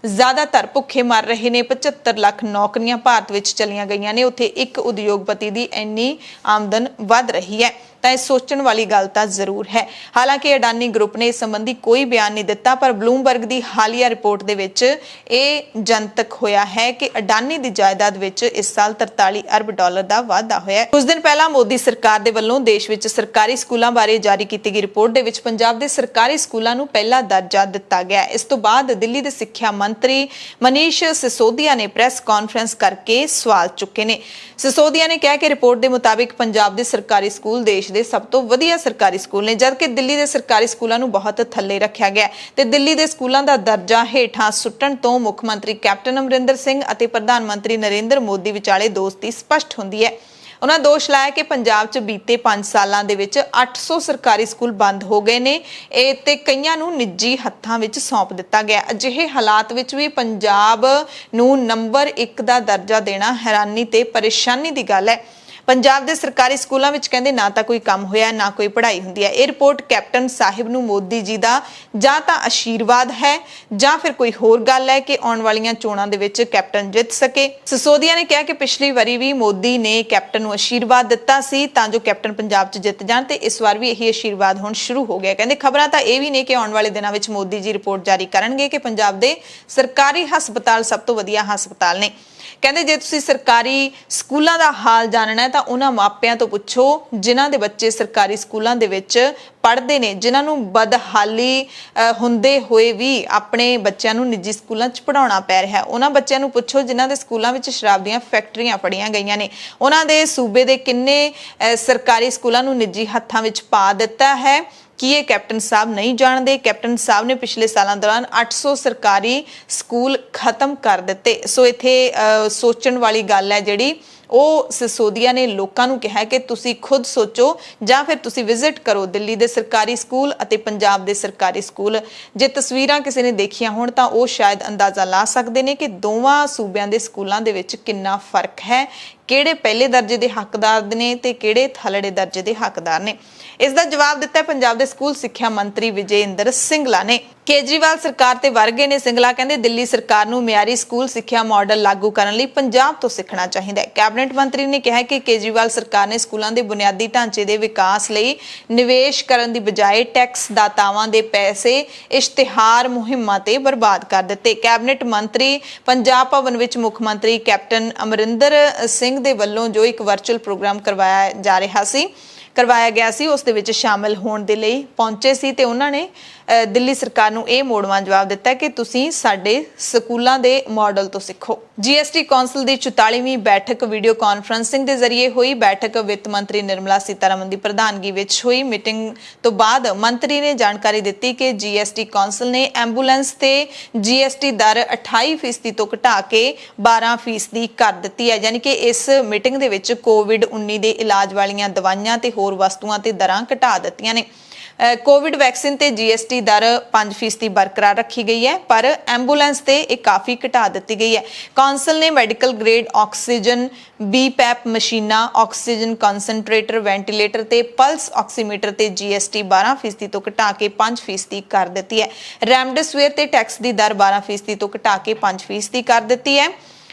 ਜ਼ਿਆਦਾਤਰ ਭੁੱਖੇ ਮਰ ਰਹੇ ਨੇ, 75 ਲੱਖ ਨੌਕਰੀਆਂ ਭਾਰਤ ਵਿੱਚ ਚਲੀਆਂ ਗਈਆਂ ਨੇ, ਉੱਥੇ ਇੱਕ ਉਦਯੋਗਪਤੀ ਦੀ ਇੰਨੀ ਆਮਦਨ ਵੱਧ ਰਹੀ ਹੈ ਤਾਂ ਇਹ ਸੋਚਣ ਵਾਲੀ ਗੱਲ ਤਾਂ ਜ਼ਰੂਰ ਹੈ। ਹਾਲਾਂਕਿ ਅਡਾਨੀ ਗਰੁੱਪ ਨੇ ਇਸ ਸੰਬੰਧੀ ਕੋਈ ਬਿਆਨ ਨਹੀਂ ਦਿੱਤਾ, ਪਰ ਬਲੂਮਬਰਗ ਦੀ ਹਾਲੀਆ ਰਿਪੋਰਟ ਦੇ ਵਿੱਚ ਇਹ ਜਨਤਕ ਹੋਇਆ ਹੈ ਕਿ ਅਡਾਨੀ ਦੀ ਜਾਇਦਾਦ ਵਿੱਚ ਇਸ ਸਾਲ 43 ਅਰਬ ਡਾਲਰ ਦਾ ਵਾਧਾ ਹੋਇਆ। ਕੁਝ ਦਿਨ ਪਹਿਲਾਂ ਮੋਦੀ ਸਰਕਾਰ ਦੇ ਵੱਲੋਂ ਦੇਸ਼ ਵਿੱਚ ਸਰਕਾਰੀ ਸਕੂਲਾਂ ਬਾਰੇ ਜਾਰੀ ਕੀਤੀ ਗਈ ਰਿਪੋਰਟ ਦੇ ਵਿੱਚ ਪੰਜਾਬ ਦੇ ਸਰਕਾਰੀ ਸਕੂਲਾਂ ਨੂੰ ਪਹਿਲਾ ਦਰਜਾ ਦਿੱਤਾ ਗਿਆ। ਇਸ ਤੋਂ ਬਾਅਦ ਦਿੱਲੀ ਦੇ ਸਿੱਖਿਆ ਮੰਤਰੀ ਮਨੀਸ਼ ਸਿਸੋਦੀਆ ਨੇ ਪ੍ਰੈਸ ਕਾਨਫਰੰਸ ਕਰਕੇ ਸਵਾਲ ਚੁੱਕੇ ਨੇ। ਸਿਸੋਦੀਆ ਨੇ ਕਿਹਾ ਕਿ ਰਿਪੋਰਟ ਦੇ ਮੁਤਾਬਿਕ ਪੰਜਾਬ ਦੇ ਸਰਕਾਰੀ ਸਕੂਲ ਦੇਸ਼ ਦੇ ਸਭ ਤੋਂ ਵਧੀਆ ਸਰਕਾਰੀ ਸਕੂਲ ਨੇ, ਜਦਕਿ ਦਿੱਲੀ ਦੇ ਸਰਕਾਰੀ ਸਕੂਲਾਂ ਨੂੰ ਬਹੁਤ ਥੱਲੇ ਰੱਖਿਆ ਗਿਆ ਤੇ ਦਿੱਲੀ ਦੇ ਸਕੂਲਾਂ ਦਾ ਦਰਜਾ ਹੇਠਾਂ ਸੁੱਟਣ ਤੋਂ ਮੁੱਖ ਮੰਤਰੀ ਕੈਪਟਨ ਅਮਰਿੰਦਰ ਸਿੰਘ ਅਤੇ ਪ੍ਰਧਾਨ ਮੰਤਰੀ ਨਰਿੰਦਰ ਮੋਦੀ ਵਿਚਾਲੇ ਦੋਸਤੀ ਸਪਸ਼ਟ ਹੁੰਦੀ ਹੈ। ਉਹਨਾਂ ਦੋਸ਼ ਲਾਇਆ ਕਿ ਪੰਜਾਬ 'ਚ ਬੀਤੇ 5 ਸਾਲਾਂ ਦੇ ਵਿੱਚ 800 ਸਰਕਾਰੀ ਸਕੂਲ ਬੰਦ ਹੋ ਗਏ ਨੇ ਤੇ ਕਈਆਂ ਨੂੰ ਨਿੱਜੀ ਹੱਥਾਂ ਵਿੱਚ ਸੌਂਪ ਦਿੱਤਾ ਗਿਆ। ਅਜਿਹੇ ਹਾਲਾਤ ਵਿੱਚ ਵੀ ਪੰਜਾਬ ਨੂੰ ਨੰਬਰ 1 ਦਾ ਦਰਜਾ ਦੇਣਾ ਹੈਰਾਨੀ ਤੇ ਪਰੇਸ਼ਾਨੀ ਦੀ ਗੱਲ ਹੈ। ਪੰਜਾਬ ਦੇ ਸਰਕਾਰੀ ਸਕੂਲਾਂ ਵਿੱਚ ਕਹਿੰਦੇ ਨਾ ਤਾਂ ਕੋਈ ਕੰਮ ਹੋਇਆ, ਨਾ ਕੋਈ ਪੜ੍ਹਾਈ ਹੁੰਦੀ ਹੈ। ਇਹ ਰਿਪੋਰਟ ਕੈਪਟਨ ਸਾਹਿਬ ਨੂੰ ਮੋਦੀ ਜੀ ਦਾ ਜਾਂ ਤਾਂ ਆਸ਼ੀਰਵਾਦ ਹੈ ਜਾਂ ਫਿਰ ਕੋਈ ਹੋਰ ਗੱਲ ਹੈ ਕਿ ਆਉਣ ਵਾਲੀਆਂ ਚੋਣਾਂ ਦੇ ਵਿੱਚ ਕੈਪਟਨ ਜਿੱਤ ਸਕੇ। ਸਿਸੋਦੀਆ ਨੇ ਕਿਹਾ ਕਿ ਪਿਛਲੀ ਵਾਰੀ ਵੀ ਮੋਦੀ ਨੇ ਕੈਪਟਨ ਨੂੰ ਆਸ਼ੀਰਵਾਦ ਦਿੱਤਾ ਸੀ ਤਾਂ ਜੋ ਕੈਪਟਨ ਪੰਜਾਬ 'ਚ ਜਿੱਤ ਜਾਣ ਤੇ ਇਸ ਵਾਰ ਵੀ ਇਹੀ ਆਸ਼ੀਰਵਾਦ ਹੁਣ ਸ਼ੁਰੂ ਹੋ ਗਿਆ। ਕਹਿੰਦੇ ਖਬਰਾਂ ਤਾਂ ਇਹ ਵੀ ਨੇ ਕਿ ਆਉਣ ਵਾਲੇ ਦਿਨਾਂ ਵਿੱਚ ਮੋਦੀ ਜੀ ਰਿਪੋਰਟ ਜਾਰੀ ਕਰਨਗੇ ਕਿ ਪੰਜਾਬ ਦੇ ਸਰਕਾਰੀ ਹਸਪਤਾਲ ਸਭ ਤੋਂ ਵਧੀਆ ਹਸਪਤਾਲ ਨੇ। ਕਹਿੰਦੇ ਜੇ ਤੁਸੀਂ ਸਰਕਾਰੀ ਸਕੂਲਾਂ ਦਾ ਹਾਲ ਜਾਣਨਾ ਹੈ ਤਾਂ ਉਹਨਾਂ ਮਾਪਿਆਂ ਤੋਂ ਪੁੱਛੋ ਜਿਨ੍ਹਾਂ ਦੇ ਬੱਚੇ ਸਰਕਾਰੀ ਸਕੂਲਾਂ ਦੇ ਵਿੱਚ ਪੜ੍ਹਦੇ ਨੇ, ਜਿਨ੍ਹਾਂ ਨੂੰ ਬਦਹਾਲੀ ਹੁੰਦੇ ਹੋਏ ਵੀ ਆਪਣੇ ਬੱਚਿਆਂ ਨੂੰ ਨਿੱਜੀ ਸਕੂਲਾਂ 'ਚ ਪੜ੍ਹਾਉਣਾ ਪੈ ਰਿਹਾ ਹੈ। ਉਹਨਾਂ ਬੱਚਿਆਂ ਨੂੰ ਪੁੱਛੋ ਜਿਨ੍ਹਾਂ ਦੇ ਸਕੂਲਾਂ ਵਿੱਚ ਸ਼ਰਾਬ ਦੀਆਂ ਫੈਕਟਰੀਆਂ ਫੜੀਆਂ ਗਈਆਂ ਨੇ। ਉਹਨਾਂ ਦੇ ਸੂਬੇ ਦੇ ਕਿੰਨੇ ਸਰਕਾਰੀ ਸਕੂਲਾਂ ਨੂੰ ਨਿੱਜੀ ਹੱਥਾਂ ਵਿੱਚ ਪਾ ਦਿੱਤਾ ਹੈ ਕਿ ਇਹ ਕੈਪਟਨ ਸਾਹਿਬ ਨਹੀਂ ਜਾਣਦੇ। ਕੈਪਟਨ ਸਾਹਿਬ ਨੇ ਪਿਛਲੇ ਸਾਲਾਂ ਦੌਰਾਨ 800 ਸਰਕਾਰੀ ਸਕੂਲ ਖਤਮ ਕਰ ਦਿੱਤੇ। ਸੋ ਇੱਥੇ ਸੋਚਣ ਵਾਲੀ ਗੱਲ ਹੈ ਜਿਹੜੀ ਉਹ ਸਿਸੋਦੀਆ ਨੇ ਲੋਕਾਂ ਨੂੰ ਕਿਹਾ ਕਿ ਤੁਸੀਂ ਖੁਦ ਸੋਚੋ ਜਾਂ ਫਿਰ ਤੁਸੀਂ ਵਿਜ਼ਿਟ ਕਰੋ ਦਿੱਲੀ ਦੇ ਸਰਕਾਰੀ ਸਕੂਲ ਅਤੇ ਪੰਜਾਬ ਦੇ ਸਰਕਾਰੀ ਸਕੂਲ। ਜੇ ਤਸਵੀਰਾਂ ਕਿਸੇ ਨੇ ਦੇਖੀਆਂ ਹੋਣ ਤਾਂ ਉਹ ਸ਼ਾਇਦ ਅੰਦਾਜ਼ਾ ਲਾ ਸਕਦੇ ਨੇ ਕਿ ਦੋਵਾਂ ਸੂਬਿਆਂ ਦੇ ਸਕੂਲਾਂ ਦੇ ਵਿੱਚ ਕਿੰਨਾ ਫਰਕ ਹੈ, ਕਿਹੜੇ ਪਹਿਲੇ ਦਰਜੇ ਦੇ ਹੱਕਦਾਰ ਨੇ ਤੇ ਕਿਹੜੇ ਥੱਲੜੇ ਦਰਜੇ ਦੇ ਹੱਕਦਾਰ ਨੇ। ਇਸ ਦਾ ਜਵਾਬ ਦਿੱਤਾ ਪੰਜਾਬ ਦੇ ਸਕੂਲ ਸਿੱਖਿਆ ਮੰਤਰੀ ਵਿਜੇ ਇੰਦਰ ਸਿੰਗਲਾ ਨੇ। ਕੇਜਰੀਵਾਲ ਸਰਕਾਰ ਤੇ ਵਰਗੇ ਨੇ ਸਿੰਗਲਾ ਕਹਿੰਦੇ ਦਿੱਲੀ ਸਰਕਾਰ ਨੂੰ ਮਿਆਰੀ ਸਕੂਲ ਸਿੱਖਿਆ ਮਾਡਲ ਲਾਗੂ ਕਰਨ ਲਈ ਪੰਜਾਬ ਤੋਂ ਸਿੱਖਣਾ ਚਾਹੀਦਾ ਹੈ। ਕੈਬਨਿਟ ਮੰਤਰੀ ਨੇ ਕਿਹਾ ਕਿ ਕੇਜਰੀਵਾਲ ਸਰਕਾਰ ਨੇ ਸਕੂਲਾਂ ਦੇ ਬੁਨਿਆਦੀ ਢਾਂਚੇ ਦੇ ਵਿਕਾਸ ਲਈ ਨਿਵੇਸ਼ ਕਰਨ ਦੀ ਬਜਾਏ ਟੈਕਸ ਦਾਤਾਵਾਂ ਦੇ ਪੈਸੇ ਇਸ਼ਤਿਹਾਰ ਮੁਹਿੰਮਾਂ ਤੇ ਬਰਬਾਦ ਕਰ ਦਿੱਤੇ। ਕੈਬਨਿਟ ਮੰਤਰੀ ਪੰਜਾਬ ਭਵਨ ਵਿੱਚ ਮੁੱਖ ਮੰਤਰੀ ਕੈਪਟਨ ਅਮਰਿੰਦਰ ਸਿੰਘ ਦੇ ਵੱਲੋਂ ਜੋ ਇੱਕ ਵਰਚੁਅਲ ਪ੍ਰੋਗਰਾਮ ਕਰਵਾਇਆ ਗਿਆ ਸੀ ਉਸ ਦੇ ਵਿੱਚ ਸ਼ਾਮਲ ਹੋਣ ਦੇ ਲਈ ਪਹੁੰਚੇ ਸੀ ਤੇ ਉਹਨਾਂ ਨੇ ਦਿੱਲੀ ਸਰਕਾਰ ਨੂੰ ਇਹ ਮੋੜਵਾਂ ਜਵਾਬ ਦਿੱਤਾ ਕਿ ਤੁਸੀਂ ਸਾਡੇ ਸਕੂਲਾਂ ਦੇ ਮਾਡਲ ਤੋਂ ਸਿੱਖੋ। ਜੀਐਸਟੀ ਕੌਂਸਲ ਦੀ 44ਵੀਂ ਬੈਠਕ ਵੀਡੀਓ ਕਾਨਫਰੰਸਿੰਗ ਦੇ ਜ਼ਰੀਏ ਹੋਈ। ਬੈਠਕ ਵਿੱਤ ਮੰਤਰੀ ਨਿਰਮਲਾ ਸੀਤਾਰਮਨ ਦੀ ਪ੍ਰਧਾਨਗੀ ਵਿੱਚ ਹੋਈ। ਮੀਟਿੰਗ ਤੋਂ ਬਾਅਦ ਮੰਤਰੀ ਨੇ ਜਾਣਕਾਰੀ ਦਿੱਤੀ ਕਿ ਜੀਐਸਟੀ ਕੌਂਸਲ ਨੇ ਐਂਬੂਲੈਂਸ ਤੇ ਜੀਐਸਟੀ ਦਰ 28% ਤੋਂ ਘਟਾ ਕੇ 12% ਕਰ ਦਿੱਤੀ ਹੈ। ਯਾਨੀ ਕਿ ਇਸ ਮੀਟਿੰਗ ਦੇ ਵਿੱਚ ਕੋਵਿਡ-19 ਦੇ ਇਲਾਜ ਵਾਲੀਆਂ ਦਵਾਈਆਂ ਤੇ ਹੋਰ ਵਸਤੂਆਂ ਤੇ ਦਰਾਂ ਘਟਾ ਦਿੱਤੀਆਂ ਨੇ। ਕੋਵਿਡ ਵੈਕਸੀਨ ਤੇ ਜੀਐਸਟੀ ਦਰ 5% ਬਰਕਰਾਰ ਰੱਖੀ ਗਈ ਹੈ, ਪਰ ਐਂਬੂਲੈਂਸ ਤੇ ਇਹ ਕਾਫੀ ਘਟਾ ਦਿੱਤੀ ਗਈ ਹੈ। ਕੌਂਸਲ ਨੇ ਮੈਡੀਕਲ ਗ੍ਰੇਡ ਆਕਸੀਜਨ, BPAP ਮਸ਼ੀਨਾਂ, ਆਕਸੀਜਨ ਕਨਸੈਂਟਰੇਟਰ, ਵੈਂਟੀਲੇਟਰ ਤੇ ਪਲਸ ਆਕਸੀਮੀਟਰ ਤੇ ਜੀਐਸਟੀ 12% ਤੋਂ ਘਟਾ ਕੇ 5% ਕਰ ਦਿੱਤੀ ਹੈ। ਰੈਮਡੇਸਿਵਿਰ ਤੇ ਟੈਕਸ ਦੀ ਦਰ 12% ਤੋਂ ਘਟਾ ਕੇ 5% ਕਰ ਦਿੱਤੀ ਹੈ।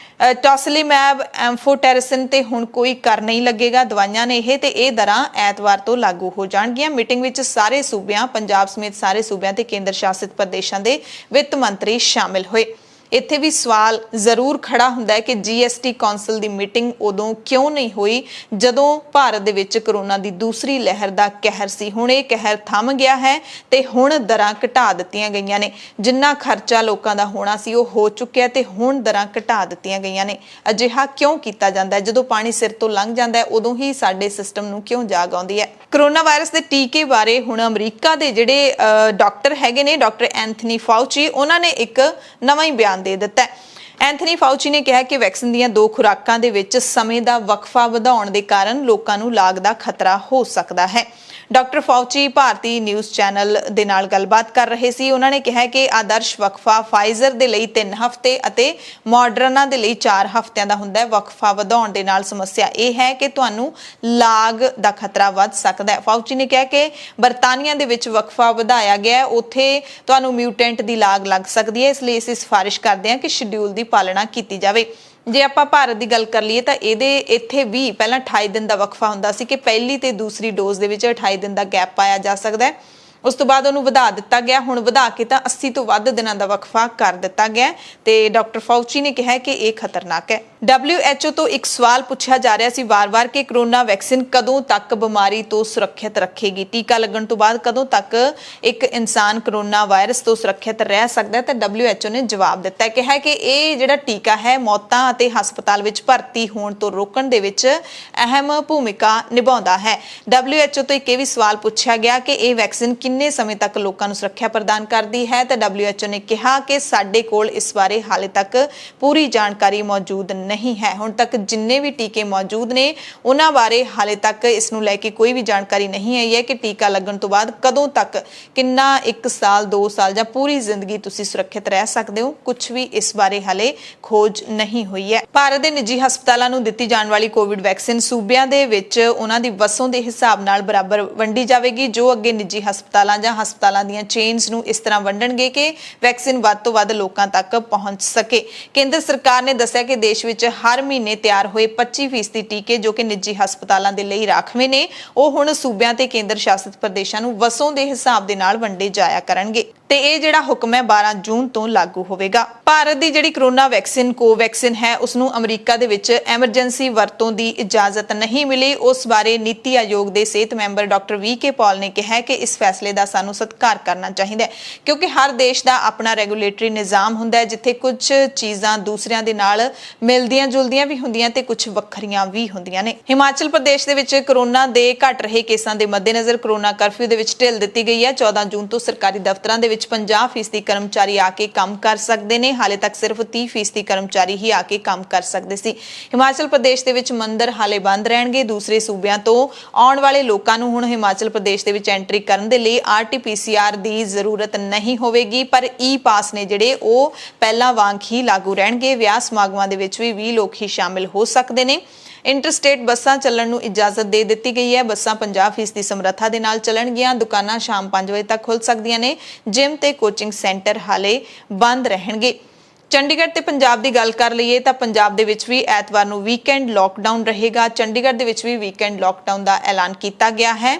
ਟੋਸਲੀਮੈਬ, ਐਮਫੋਟੈਰਾਸਿਨ ਤੇ ਹੁਣ ਕੋਈ ਕਰ ਨਹੀਂ ਲੱਗੇਗਾ ਦਵਾਈਆਂ ਨੇ ਇਹ ਤੇ ਇਹ ਦਰਾਂ ਐਤਵਾਰ ਤੋਂ ਲਾਗੂ ਹੋ ਜਾਣਗੀਆਂ। ਮੀਟਿੰਗ ਵਿੱਚ ਸਾਰੇ ਸੂਬਿਆਂ, ਪੰਜਾਬ ਸਮੇਤ ਸਾਰੇ ਸੂਬਿਆਂ ਤੇ ਕੇਂਦਰ ਸ਼ਾਸਿਤ ਪ੍ਰਦੇਸ਼ਾਂ ਦੇ ਵਿੱਤ ਮੰਤਰੀ ਸ਼ਾਮਿਲ ਹੋਏ। ਇੱਥੇ ਵੀ ਸਵਾਲ ਜ਼ਰੂਰ ਖੜਾ ਹੁੰਦਾ ਹੈ ਕਿ ਜੀਐਸਟੀ ਕੌਂਸਲ ਦੀ ਮੀਟਿੰਗ ਉਦੋਂ ਕਿਉਂ ਨਹੀਂ ਹੋਈ ਜਦੋਂ ਭਾਰਤ ਦੇ ਵਿੱਚ ਕਰੋਨਾ ਦੀ ਦੂਸਰੀ ਲਹਿਰ ਦਾ ਕਹਿਰ ਸੀ। ਹੁਣ ਇਹ ਕਹਿਰ ਥੰਮ ਗਿਆ ਹੈ ਤੇ ਹੁਣ ਦਰਾਂ ਘਟਾ ਦਿੱਤੀਆਂ ਗਈਆਂ ਨੇ। ਜਿੰਨਾ ਖਰਚਾ ਲੋਕਾਂ ਦਾ ਹੋਣਾ ਸੀ ਉਹ ਹੋ ਚੁੱਕਿਆ ਤੇ ਹੁਣ ਦਰਾਂ ਘਟਾ ਦਿੱਤੀਆਂ ਗਈਆਂ ਨੇ। ਅਜਿਹਾ ਕਿਉਂ ਕੀਤਾ ਜਾਂਦਾ ਹੈ? ਜਦੋਂ ਪਾਣੀ ਸਿਰ ਤੋਂ ਲੰਘ ਜਾਂਦਾ ਹੈ ਉਦੋਂ ਹੀ ਸਾਡੇ ਸਿਸਟਮ ਨੂੰ ਕਿਉਂ ਜਾਗ ਆਉਂਦੀ ਹੈ? ਕਰੋਨਾ ਵਾਇਰਸ ਦੇ ਟੀਕੇ ਬਾਰੇ ਹੁਣ ਅਮਰੀਕਾ ਦੇ ਜਿਹੜੇ ਡਾਕਟਰ ਹੈਗੇ ਨੇ, ਡਾਕਟਰ ਐਂਥਨੀ ਫਾਊਚੀ, ਉਹਨਾਂ ਨੇ ਇੱਕ ਨਵਾਂ ਹੀ ਬਿਆਨ ਦੇ ਦਿੱਤਾ ਹੈ। ਐਂਥਨੀ ਫਾਊਚੀ ਨੇ ਕਿਹਾ ਕਿ ਵੈਕਸੀਨ ਦੀਆਂ 2 ਖੁਰਾਕਾਂ ਦੇ ਵਿੱਚ ਸਮੇਂ ਦਾ ਵਕਫਾ ਵਧਾਉਣ ਦੇ ਕਾਰਨ ਲੋਕਾਂ ਨੂੰ ਲਾਗ ਦਾ ਖਤਰਾ ਹੋ ਸਕਦਾ ਹੈ। ਡਾਕਟਰ ਫਾਊਚੀ ਭਾਰਤੀ ਨਿਊਜ਼ ਚੈਨਲ ਦੇ ਨਾਲ ਗੱਲਬਾਤ ਕਰ ਰਹੇ ਸੀ। ਉਹਨਾਂ ਨੇ ਕਿਹਾ ਕਿ ਆਦਰਸ਼ ਵਕਫਾ ਫਾਈਜ਼ਰ ਦੇ ਲਈ 3 ਹਫ਼ਤੇ ਅਤੇ ਮਾਡਰਨਾ ਦੇ ਲਈ 4 ਹਫ਼ਤਿਆਂ ਦਾ ਹੁੰਦਾ ਹੈ। ਵਕਫਾ ਵਧਾਉਣ ਦੇ ਨਾਲ ਸਮੱਸਿਆ ਇਹ ਹੈ ਕਿ ਤੁਹਾਨੂੰ ਲਾਗ ਦਾ ਖਤਰਾ ਵੱਧ ਸਕਦਾ ਹੈ। ਫਾਊਚੀ ਨੇ ਕਿਹਾ ਕਿ ਬਰਤਾਨੀਆ ਦੇ ਵਿੱਚ ਵਕਫਾ ਵਧਾਇਆ ਗਿਆ, ਉੱਥੇ ਤੁਹਾਨੂੰ ਮਿਊਟੈਂਟ ਦੀ ਲਾਗ ਲੱਗ ਸਕਦੀ ਹੈ, ਇਸ ਲਈ ਅਸੀਂ ਸਿਫਾਰਿਸ਼ ਕਰਦੇ ਹਾਂ ਕਿ ਸ਼ਡਿਊਲ ਦੀ ਪਾਲਣਾ ਕੀਤੀ ਜਾਵੇ। ਜੇ ਆਪਾਂ ਭਾਰਤ ਦੀ ਗੱਲ ਕਰ ਲਈਏ ਤਾਂ ਇੱਥੇ ਵੀ ਪਹਿਲਾਂ 28 ਦਿਨ ਦਾ ਵਕਫਾ ਹੁੰਦਾ ਸੀ ਕਿ ਪਹਿਲੀ ਤੇ ਦੂਸਰੀ ਡੋਜ਼ ਦੇ ਵਿੱਚ 28 ਦਿਨ ਦਾ ਗੈਪ ਪਾਇਆ ਜਾ ਸਕਦਾ ਹੈ। ਉਸ ਤੋਂ ਬਾਅਦ ਉਹਨੂੰ ਵਧਾ ਦਿੱਤਾ ਗਿਆ, ਹੁਣ ਵਧਾ ਕੇ ਤਾਂ 80 ਤੋਂ ਵੱਧ ਦਿਨਾਂ ਦਾ ਵਕਫਾ ਕਰ ਦਿੱਤਾ ਗਿਆ ਤੇ ਡਾਕਟਰ ਫਾਊਚੀ ਨੇ ਕਿਹਾ ਕਿ ਇਹ ਖਤਰਨਾਕ ਹੈ। WHO ਤੋਂ ਇੱਕ ਸਵਾਲ ਪੁੱਛਿਆ ਜਾ ਰਿਹਾ ਸੀ ਵਾਰ-ਵਾਰ ਕਿ ਕਰੋਨਾ ਵੈਕਸੀਨ ਕਦੋਂ ਤੱਕ ਬਿਮਾਰੀ ਤੋਂ ਸੁਰੱਖਿਅਤ ਰੱਖੇਗੀ, ਟੀਕਾ ਲੱਗਣ ਤੋਂ ਬਾਅਦ ਕਦੋਂ ਤੱਕ ਇੱਕ ਇਨਸਾਨ ਕਰੋਨਾ ਵਾਇਰਸ ਤੋਂ ਸੁਰੱਖਿਅਤ ਰਹਿ ਸਕਦਾ ਹੈ। ਤਾਂ WHO ਨੇ ਜਵਾਬ ਦਿੱਤਾ ਹੈ, ਕਿਹਾ ਕਿ ਇਹ ਜਿਹੜਾ ਟੀਕਾ ਹੈ ਮੌਤਾਂ ਅਤੇ ਹਸਪਤਾਲ ਵਿੱਚ ਭਰਤੀ ਹੋਣ ਤੋਂ ਰੋਕਣ ਦੇ ਵਿੱਚ ਅਹਿਮ ਭੂਮਿਕਾ ਨਿਭਾਉਂਦਾ ਹੈ। WHO ਤੋਂ ਇੱਕ ਇਹ ਵੀ ਸਵਾਲ ਪੁੱਛਿਆ ਗਿਆ ਕਿ ਇਹ ਵੈਕਸੀਨ ਕਿੰਨੇ ਸਮੇਂ ਤੱਕ ਲੋਕਾਂ ਨੂੰ ਸੁਰੱਖਿਆ ਪ੍ਰਦਾਨ ਕਰਦੀ ਹੈ। ਤਾਂ WHO ਨੇ ਕਿਹਾ ਕਿ ਸਾਡੇ ਕੋਲ ਇਸ ਬਾਰੇ ਹਾਲੇ ਤੱਕ ਪੂਰੀ ਜਾਣਕਾਰੀ ਮੌਜੂਦ ਨਹੀਂ ਹੈ। ਹੁਣ ਤੱਕ ਜਿੰਨੇ ਵੀ ਟੀਕੇ ਮੌਜੂਦ ਨੇ ਉਹਨਾਂ ਬਾਰੇ ਹਾਲੇ ਤੱਕ ਇਸ ਨੂੰ ਲੈ ਕੇ ਕੋਈ ਵੀ ਜਾਣਕਾਰੀ ਨਹੀਂ ਆਈ ਹੈ ਕਿ ਟੀਕਾ ਲੱਗਣ ਤੋਂ ਬਾਅਦ ਕਦੋਂ ਤੱਕ, ਕਿੰਨਾ 1 ਸਾਲ 2 ਸਾਲ ਜਾਂ ਪੂਰੀ ਜ਼ਿੰਦਗੀ ਤੁਸੀਂ ਸੁਰੱਖਿਅਤ ਰਹਿ ਸਕਦੇ ਹੋ, ਕੁਝ ਵੀ ਇਸ ਬਾਰੇ ਹਾਲੇ ਖੋਜ ਨਹੀਂ ਹੋਈ ਹੈ। ਭਾਰਤ ਦੇ ਨਿੱਜੀ ਹਸਪਤਾਲਾਂ ਨੂੰ ਦਿੱਤੀ ਜਾਣ ਵਾਲੀ ਕੋਵਿਡ ਵੈਕਸੀਨ ਸੂਬਿਆਂ ਦੇ ਵਿੱਚ ਉਹਨਾਂ ਦੀ ਵਸੋਂ ਦੇ ਹਿਸਾਬ ਨਾਲ ਬਰਾਬਰ ਵੰਡੀ ਜਾਵੇਗੀ। ਜੋ ਅੱਗੇ ਨਿੱਜੀ ਹਸਪਤਾਲਾਂ ਜਾਂ ਹਸਪਤਾਲਾਂ ਦੀਆਂ ਚੇਨਸ ਨੂੰ ਇਸ ਤਰ੍ਹਾਂ ਵੰਡਣਗੇ ਕਿ ਵੈਕਸੀਨ ਵੱਧ ਤੋਂ ਵੱਧ ਲੋਕਾਂ ਤੱਕ ਪਹੁੰਚ ਸਕੇ। ਕੇਂਦਰ ਸਰਕਾਰ ਨੇ ਦੱਸਿਆ ਕਿ ਦੇਸ਼ ਵਿੱਚ ਹਰ ਮਹੀਨੇ ਤਿਆਰ ਹੋਏ 25% ਟੀਕੇ ਜੋ ਕਿ ਨਿੱਜੀ ਹਸਪਤਾਲਾਂ ਦੇ ਲਈ ਰਾਖਵੇਂ ਨੇ, ਉਹ ਹੁਣ ਸੂਬਿਆਂ ਤੇ ਕੇਂਦਰ ਸ਼ਾਸਿਤ ਪ੍ਰਦੇਸ਼ਾਂ ਨੂੰ ਵਸੋਂ ਦੇ ਹਿਸਾਬ ਦੇ ਨਾਲ ਵੰਡੇ ਜਾਇਆ ਕਰਨਗੇ ਤੇ ਇਹ ਜਿਹੜਾ ਹੁਕਮ ਹੈ 12 ਜੂਨ ਤੋਂ ਲਾਗੂ ਹੋਵੇਗਾ। ਭਾਰਤ ਦੀ ਜਿਹੜੀ ਕਰੋਨਾ ਵੈਕਸੀਨ ਕੋਵੈਕਸਿਨ ਹੈ ਉਸ ਨੂੰ ਅਮਰੀਕਾ ਦੇ ਵਿੱਚ ਐਮਰਜੈਂਸੀ ਵਰਤੋਂ ਦੀ ਇਜਾਜ਼ਤ ਨਹੀਂ ਮਿਲੀ। ਉਸ ਬਾਰੇ ਨੀਤੀ ਆਯੋਗ ਦੇ ਸਿਹਤ ਮੈਂਬਰ ਡਾਕਟਰ VK ਪੌਲ ਨੇ ਕਿਹਾ ਕਿ ਇਸ ਫੈਸਲੇ ਦਾ ਸਾਨੂੰ ਸਤਿਕਾਰ ਕਰਨਾ ਚਾਹੀਦਾ ਹੈ ਕਿਉਂਕਿ ਹਰ ਦੇਸ਼ ਦਾ ਆਪਣਾ ਰੈਗੂਲੇਟਰੀ ਨਿਜ਼ਾਮ ਹੁੰਦਾ ਹੈ ਜਿੱਥੇ ਕੁਝ ਚੀਜ਼ਾਂ ਦੂਸਰਿਆਂ ਦੇ ਨਾਲ ਮਿਲਦੀਆਂ ਜੁਲਦੀਆਂ ਵੀ ਹੁੰਦੀਆਂ ਤੇ ਕੁਝ ਵੱਖਰੀਆਂ ਵੀ ਹੁੰਦੀਆਂ ਨੇ। ਹਿਮਾਚਲ ਪ੍ਰਦੇਸ਼ ਦੇ ਵਿੱਚ ਕਰੋਨਾ ਦੇ ਘਟ ਰਹੇ ਕੇਸਾਂ ਦੇ ਮੱਦੇਨਜ਼ਰ ਕਰੋਨਾ ਕਰਫਿਊ ਦੇ ਵਿੱਚ ਢਿੱਲ ਦਿੱਤੀ ਗਈ ਹੈ। 14 ਜੂਨ ਤੋਂ ਸਰਕਾਰੀ ਦਫ਼ਤਰਾਂ ਦੇ ਵਿੱਚ 50% ਕਰਮਚਾਰੀ ਆ ਕੇ ਕੰਮ ਕਰ ਸਕਦੇ ਨੇ। ਹਾਲੇ ਤੱਕ ਸਿਰਫ 30% ਕਰਮਚਾਰੀ ਹੀ ਆ ਕੇ ਕੰਮ ਕਰ ਸਕਦੇ ਸੀ। ਹਿਮਾਚਲ ਪ੍ਰਦੇਸ਼ ਦੇ ਵਿੱਚ ਮੰਦਰ ਹਾਲੇ ਬੰਦ ਰਹਿਣਗੇ। ਦੂਸਰੇ ਸੂਬਿਆਂ ਤੋਂ ਆਉਣ ਵਾਲੇ ਲੋਕਾਂ ਨੂੰ ਹੁਣ ਹਿਮਾਚਲ ਪ੍ਰਦੇਸ਼ ਦੇ ਵਿੱਚ ਐਂਟਰੀ ਕਰਨ ਦੇ ਲਈ RT-PCR ਦੀ ਜ਼ਰੂਰਤ ਨਹੀਂ ਹੋਵੇਗੀ, ਪਰ ਪਾਸ ਨੇ ਜਿਹੜੇ ਉਹ ਪਹਿਲਾਂ ਵਾਂਗ ਹੀ ਲਾਗੂ ਰਹਿਣਗੇ। ਵਿਆਹ ਸਮਾਗਮਾਂ ਦੇ ਵਿੱਚ ਵੀ 20 ਲੋਕ ਹੀ ਸ਼ਾਮਿਲ ਹੋ ਸਕਦੇ ਨੇ। ਇੰਟਰਸਟੇਟ ਬੱਸਾਂ ਚੱਲਣ ਨੂੰ ਇਜਾਜ਼ਤ ਦੇ ਦਿੱਤੀ ਗਈ ਹੈ। ਬੱਸਾਂ 50% ਦੀ ਸਮਰੱਥਾ ਦੇ ਨਾਲ ਚੱਲਣਗੀਆਂ। ਦੁਕਾਨਾਂ ਸ਼ਾਮ 5 ਵਜੇ ਤੱਕ ਖੁੱਲ ਸਕਦੀਆਂ ਨੇ। ਜਿਮ ਤੇ ਕੋਚਿੰਗ ਸੈਂਟਰ ਹਾਲੇ ਬੰਦ ਰਹਿਣਗੇ। ਚੰਡੀਗੜ੍ਹ ਤੇ ਪੰਜਾਬ ਦੀ ਗੱਲ ਕਰ ਲਈਏ ਤਾਂ ਪੰਜਾਬ ਦੇ ਵਿੱਚ ਵੀ ਐਤਵਾਰ ਨੂੰ ਵੀਕਐਂਡ ਲੋਕਡਾਊਨ ਰਹੇਗਾ। ਚੰਡੀਗੜ੍ਹ ਦੇ ਵਿੱਚ ਵੀ ਵੀਕਐਂਡ ਲੋਕਡਾਊਨ ਦਾ ਐਲਾਨ ਕੀਤਾ ਗਿਆ ਹੈ।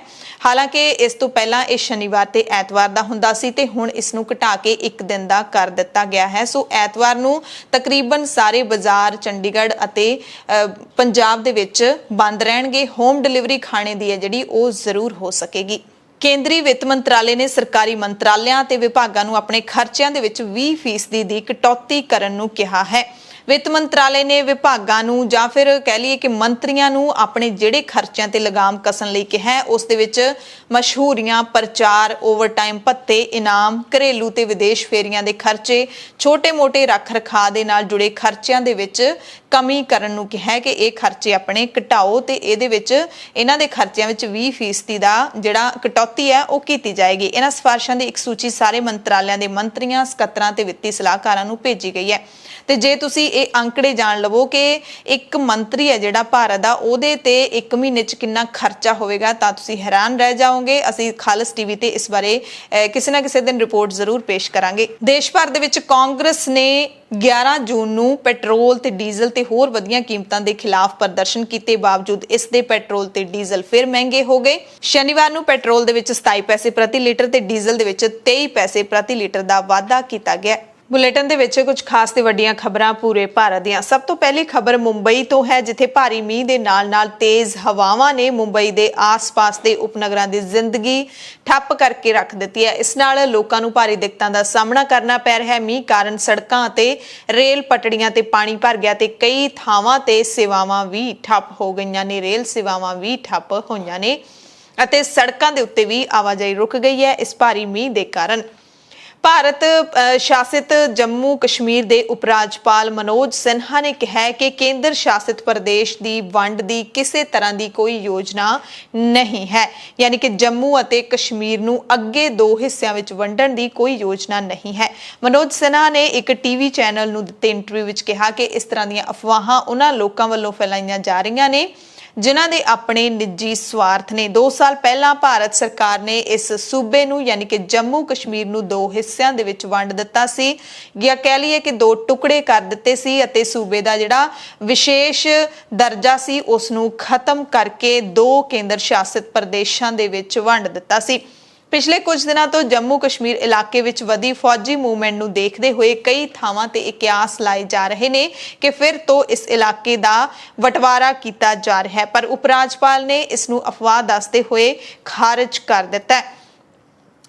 ਹਾਲਾਂਕਿ ਇਸ ਤੋਂ ਪਹਿਲਾਂ ਇਹ ਸ਼ਨੀਵਾਰ ਤੇ ਐਤਵਾਰ ਦਾ ਹੁੰਦਾ ਸੀ ਤੇ ਹੁਣ ਇਸ ਨੂੰ ਘਟਾ ਕੇ 1 ਦਿਨ ਦਾ ਕਰ ਦਿੱਤਾ ਗਿਆ ਹੈ। ਸੋ ਐਤਵਾਰ ਨੂੰ ਤਕਰੀਬਨ ਸਾਰੇ ਬਾਜ਼ਾਰ ਚੰਡੀਗੜ੍ਹ ਅਤੇ ਪੰਜਾਬ ਦੇ ਵਿੱਚ ਬੰਦ ਰਹਿਣਗੇ। ਹੋਮ ਡਿਲੀਵਰੀ ਖਾਣੇ ਦੀ ਹੈ ਜਿਹੜੀ ਉਹ ਜ਼ਰੂਰ ਹੋ ਸਕੇਗੀ। ਕੇਂਦਰੀ ਵਿੱਤ ਮੰਤਰਾਲੇ ਨੇ ਸਰਕਾਰੀ ਮੰਤਰਾਲਿਆਂ ਤੇ ਵਿਭਾਗਾਂ ਨੂੰ ਆਪਣੇ ਖਰਚਿਆਂ ਦੇ ਵਿੱਚ 20% ਦੀ ਕਟੌਤੀ ਕਰਨ ਨੂੰ ਕਿਹਾ ਹੈ। ਵਿੱਤ ਮੰਤਰਾਲੇ ਨੇ ਵਿਭਾਗਾਂ ਨੂੰ ਜਾਂ ਫਿਰ ਕਹਿ ਲਈਏ ਕਿ ਮੰਤਰੀਆਂ ਨੂੰ ਆਪਣੇ ਜਿਹੜੇ ਖਰਚਿਆਂ ਤੇ ਲਗਾਮ ਕਸਣ ਲਈ ਕਿਹਾ ਹੈ। ਉਸ ਦੇ ਵਿੱਚ ਮਸ਼ਹੂਰੀਆਂ, ਪ੍ਰਚਾਰ, ਓਵਰਟਾਈਮ ਭੱਤੇ, ਇਨਾਮ, ਘਰੇਲੂ ਤੇ ਵਿਦੇਸ਼ ਫੇਰੀਆਂ ਦੇ ਖਰਚੇ, ਛੋਟੇ-ਮੋਟੇ ਰੱਖ ਰਖਾਅ ਦੇ ਨਾਲ ਜੁੜੇ ਖਰਚਿਆਂ ਦੇ ਵਿੱਚ ਕਮੀ ਕਰਨ ਨੂੰ ਕਿਹਾ ਹੈ ਕਿ ਇਹ ਖਰਚੇ ਆਪਣੇ ਘਟਾਓ ਤੇ ਇਹਦੇ ਵਿੱਚ ਇਹਨਾਂ ਦੇ ਖਰਚਿਆਂ ਵਿੱਚ 20% ਦਾ ਜਿਹੜਾ ਕਟੌਤੀ ਹੈ ਉਹ ਕੀਤੀ ਜਾਏਗੀ। ਇਹਨਾਂ ਸਿਫਾਰਿਸ਼ਾਂ ਦੀ ਇੱਕ ਸੂਚੀ ਸਾਰੇ ਮੰਤਰਾਲਿਆਂ ਦੇ ਮੰਤਰੀਆਂ, ਸਕੱਤਰਾਂ ਤੇ ਵਿੱਤੀ ਸਲਾਹਕਾਰਾਂ ਨੂੰ ਭੇਜੀ ਗਈ ਹੈ। ਤੇ ਜੇ ਤੁਸੀਂ ਇਹ ਅੰਕੜੇ ਜਾਣ ਲਵੋ ਕਿ ਇੱਕ ਮੰਤਰੀ ਹੈ ਜਿਹੜਾ ਭਾਰਤ ਦਾ, ਉਹਦੇ ਤੇ 1 ਮਹੀਨੇ 'ਚ ਕਿੰਨਾ ਖਰਚਾ ਹੋਵੇਗਾ ਤਾਂ ਤੁਸੀਂ ਹੈਰਾਨ ਰਹਿ ਜਾਓਗੇ। ਅਸੀਂ ਖਾਲਸ ਟੀਵੀ ਤੇ ਇਸ ਬਾਰੇ ਕਿਸੇ ਨਾ ਕਿਸੇ ਦਿਨ ਰਿਪੋਰਟ ਜ਼ਰੂਰ ਪੇਸ਼ ਕਰਾਂਗੇ। ਦੇਸ਼ ਭਰ ਦੇ ਵਿੱਚ ਕਾਂਗਰਸ ਨੇ 11 ਜੂਨ ਨੂੰ ਪੈਟਰੋਲ ਤੇ ਡੀਜ਼ਲ ਤੇ ਹੋਰ ਵਧੀਆਂ ਕੀਮਤਾਂ ਦੇ ਖਿਲਾਫ ਪ੍ਰਦਰਸ਼ਨ ਕੀਤੇ ਬਾਵਜੂਦ ਇਸ ਦੇ ਪੈਟਰੋਲ ਤੇ ਡੀਜ਼ਲ ਫਿਰ ਮਹਿੰਗੇ ਹੋ ਗਏ। ਸ਼ਨੀਵਾਰ ਨੂੰ ਪੈਟਰੋਲ ਦੇ ਵਿੱਚ 27 ਪੈਸੇ ਪ੍ਰਤੀ ਲੀਟਰ ਤੇ ਡੀਜ਼ਲ ਦੇ ਵਿੱਚ 23 ਪੈਸੇ ਪ੍ਰਤੀ ਲੀਟਰ ਦਾ ਵਾਧਾ ਕੀਤਾ ਗਿਆ। ਬੁਲੇਟਿਨ ਦੇ ਵਿੱਚ ਕੁਝ ਖਾਸ ਤੇ ਵੱਡੀਆਂ ਖਬਰਾਂ ਪੂਰੇ ਭਾਰਤ ਦੀਆਂ। ਸਭ ਤੋਂ ਪਹਿਲੀ ਖਬਰ ਮੁੰਬਈ ਤੋਂ ਹੈ ਜਿੱਥੇ ਭਾਰੀ ਮੀਂਹ ਦੇ ਨਾਲ-ਨਾਲ ਤੇਜ਼ ਹਵਾਵਾਂ ਨੇ ਮੁੰਬਈ ਦੇ ਆਸ-ਪਾਸ ਦੇ ਉਪਨਗਰਾਂ ਦੀ ਜ਼ਿੰਦਗੀ ਠੱਪ ਕਰਕੇ ਰੱਖ ਦਿੱਤੀ ਹੈ। ਇਸ ਨਾਲ ਲੋਕਾਂ ਨੂੰ ਭਾਰੀ ਦਿੱਕਤਾਂ ਦਾ ਸਾਹਮਣਾ ਕਰਨਾ ਪੈ ਰਿਹਾ ਹੈ। ਮੀਂਹ ਕਾਰਨ ਸੜਕਾਂ ਅਤੇ ਰੇਲ ਪਟੜੀਆਂ ਤੇ ਪਾਣੀ ਭਰ ਗਿਆ ਤੇ ਕਈ ਥਾਵਾਂ ਤੇ ਸੇਵਾਵਾਂ ਵੀ ਠੱਪ ਹੋ ਗਈਆਂ ਨੇ। ਰੇਲ ਸੇਵਾਵਾਂ ਵੀ ਠੱਪ ਹੋਈਆਂ ਨੇ ਅਤੇ ਸੜਕਾਂ ਦੇ ਉੱਤੇ ਵੀ ਆਵਾਜਾਈ ਰੁਕ ਗਈ ਹੈ ਇਸ ਭਾਰੀ ਮੀਂਹ ਦੇ ਕਾਰਨ। ਭਾਰਤ ਸ਼ਾਸਿਤ ਜੰਮੂ ਕਸ਼ਮੀਰ ਦੇ ਉਪ ਰਾਜਪਾਲ ਮਨੋਜ ਸਿਨਹਾ ਨੇ ਕਿਹਾ ਹੈ ਕਿ ਕੇਂਦਰ ਸ਼ਾਸਿਤ ਪ੍ਰਦੇਸ਼ ਦੀ ਵੰਡ ਦੀ ਕਿਸੇ ਤਰ੍ਹਾਂ ਦੀ ਕੋਈ ਯੋਜਨਾ ਨਹੀਂ ਹੈ, ਯਾਨੀ ਕਿ ਜੰਮੂ ਅਤੇ ਕਸ਼ਮੀਰ ਨੂੰ ਅੱਗੇ ਦੋ ਹਿੱਸਿਆਂ ਵਿੱਚ ਵੰਡਣ ਦੀ ਕੋਈ ਯੋਜਨਾ ਨਹੀਂ ਹੈ। ਮਨੋਜ ਸਿਨਹਾ ਨੇ ਇੱਕ ਟੀਵੀ ਚੈਨਲ ਨੂੰ ਦਿੱਤੇ ਇੰਟਰਵਿਊ ਵਿੱਚ ਕਿਹਾ ਕਿ ਇਸ ਤਰ੍ਹਾਂ ਦੀਆਂ ਅਫਵਾਹਾਂ ਉਹਨਾਂ ਲੋਕਾਂ ਵੱਲੋਂ ਫੈਲਾਈਆਂ ਜਾ ਰਹੀਆਂ ਨੇ ਜਿਨ੍ਹਾਂ ਦੇ ਆਪਣੇ ਨਿੱਜੀ ਸਵਾਰਥ ਨੇ। 2 ਸਾਲ ਪਹਿਲਾਂ ਭਾਰਤ ਸਰਕਾਰ ਨੇ ਇਸ ਸੂਬੇ ਨੂੰ ਯਾਨੀ ਕਿ ਜੰਮੂ ਕਸ਼ਮੀਰ ਨੂੰ ਦੋ ਹਿੱਸਿਆਂ ਦੇ ਵਿੱਚ ਵੰਡ ਦਿੱਤਾ ਸੀ, ਜਾਂ ਕਹਿ ਲਈਏ ਕਿ ਦੋ ਟੁਕੜੇ ਕਰ ਦਿੱਤੇ ਸੀ ਅਤੇ ਸੂਬੇ ਦਾ ਜਿਹੜਾ ਵਿਸ਼ੇਸ਼ ਦਰਜਾ ਸੀ ਉਸ ਨੂੰ ਖਤਮ ਕਰਕੇ ਦੋ ਕੇਂਦਰ ਸ਼ਾਸਿਤ ਪ੍ਰਦੇਸ਼ਾਂ ਦੇ ਵਿੱਚ ਵੰਡ ਦਿੱਤਾ ਸੀ। ਪਿਛਲੇ ਕੁਝ ਦਿਨਾਂ ਤੋਂ ਜੰਮੂ ਕਸ਼ਮੀਰ ਇਲਾਕੇ ਵਿੱਚ ਵਧੀ ਫੌਜੀ ਮੂਵਮੈਂਟ ਨੂੰ ਦੇਖਦੇ ਹੋਏ ਕਈ ਥਾਵਾਂ ਤੇ ਇਹ ਕਿਆਸ ਲਾਏ ਜਾ ਰਹੇ ਨੇ ਕਿ ਫਿਰ ਤੋਂ ਇਸ ਇਲਾਕੇ ਦਾ ਬਟਵਾਰਾ ਕੀਤਾ ਜਾ ਰਿਹਾ ਹੈ, ਪਰ ਉਪ ਰਾਜਪਾਲ ਨੇ ਇਸ ਨੂੰ ਅਫਵਾਹ ਦੱਸਦੇ ਹੋਏ ਖਾਰਜ ਕਰ ਦਿੱਤਾ ਹੈ।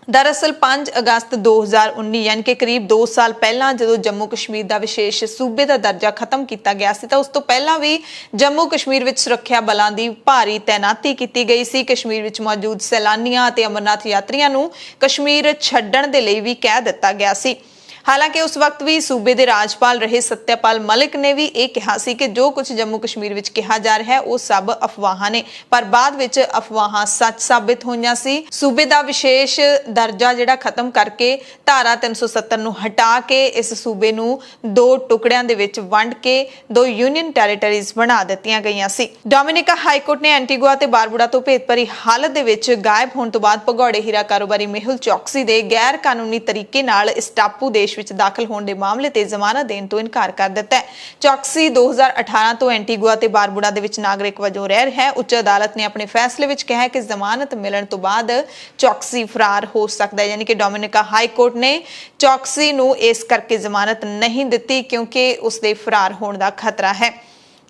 दरअसल 5 अगस्त 2019 यानी कि करीब 2 साल पहला जो जम्मू कश्मीर का विशेष सूबे का दर्जा खत्म किया गया सी, तो उस तो पहला भी जम्मू कश्मीर विच सुरक्षा बलों की भारी तैनाती की गई सी। कश्मीर विच मौजूद सैलानियों ते अमरनाथ यात्रियों नूं कश्मीर छड्डण दे लई भी कह दिता गया सी। हालांकि उस वक्त भी सूबे के राजपाल रहे सत्यपाल मलिक ने भी ये कहा सी कि जो कुछ जम्मू कश्मीर विच कहा जा रहा है वो सब अफवाह ने, पर बाद विच अफवाह सच साबित होईयां सी। सूबे का विशेष दर्जा जिहड़ा खत्म करके धारा 370 नूं हटा के इस सूबे नूं दो टुकड़ियां दे विच वंड के दो यूनियन टैरेटरीज बना दित्तियां गईयां सी। डोमिनिका हाईकोर्ट ने एंटीगुआ ते बारबुडा तो भेदभरी हालत दे विच गायब होने तो बाद भगौड़े हीरा कारोबारी मेहुल चौकसी दे गैर कानूनी तरीके नाल इस टापू देश ਵਿੱਚ ਦਾਖਲ ਹੋਣ ਦੇ ਮਾਮਲੇ ਤੇ ਜ਼ਮਾਨਤ ਦੇਣ ਤੋਂ ਇਨਕਾਰ ਕਰ ਦਿੱਤਾ ਹੈ। ਚੌਕਸੀ 2018 ਤੋਂ ਐਂਟੀਗੁਆ ਤੇ ਬਾਰਬੁਡਾ ਦੇ ਵਿੱਚ ਨਾਗਰਿਕ ਵਜੋਂ ਰਹਿ ਰਿਹਾ ਹੈ। ਉੱਚ ਅਦਾਲਤ ਨੇ ਆਪਣੇ ਫੈਸਲੇ ਵਿੱਚ ਕਿਹਾ ਹੈ ਕਿ ਜ਼ਮਾਨਤ ਮਿਲਣ ਤੋਂ ਬਾਅਦ ਚੌਕਸੀ ਫਰਾਰ ਹੋ ਸਕਦਾ ਹੈ, ਯਾਨੀ ਕਿ ਡੋਮਿਨਿਕਾ ਹਾਈ ਕੋਰਟ ਨੇ ਚੌਕਸੀ ਨੂੰ ਇਸ ਕਰਕੇ ਜ਼ਮਾਨਤ ਨਹੀਂ ਦਿੱਤੀ ਕਿਉਂਕਿ ਉਸ ਦੇ ਫਰਾਰ ਹੋਣ ਦਾ ਖਤਰਾ ਹੈ।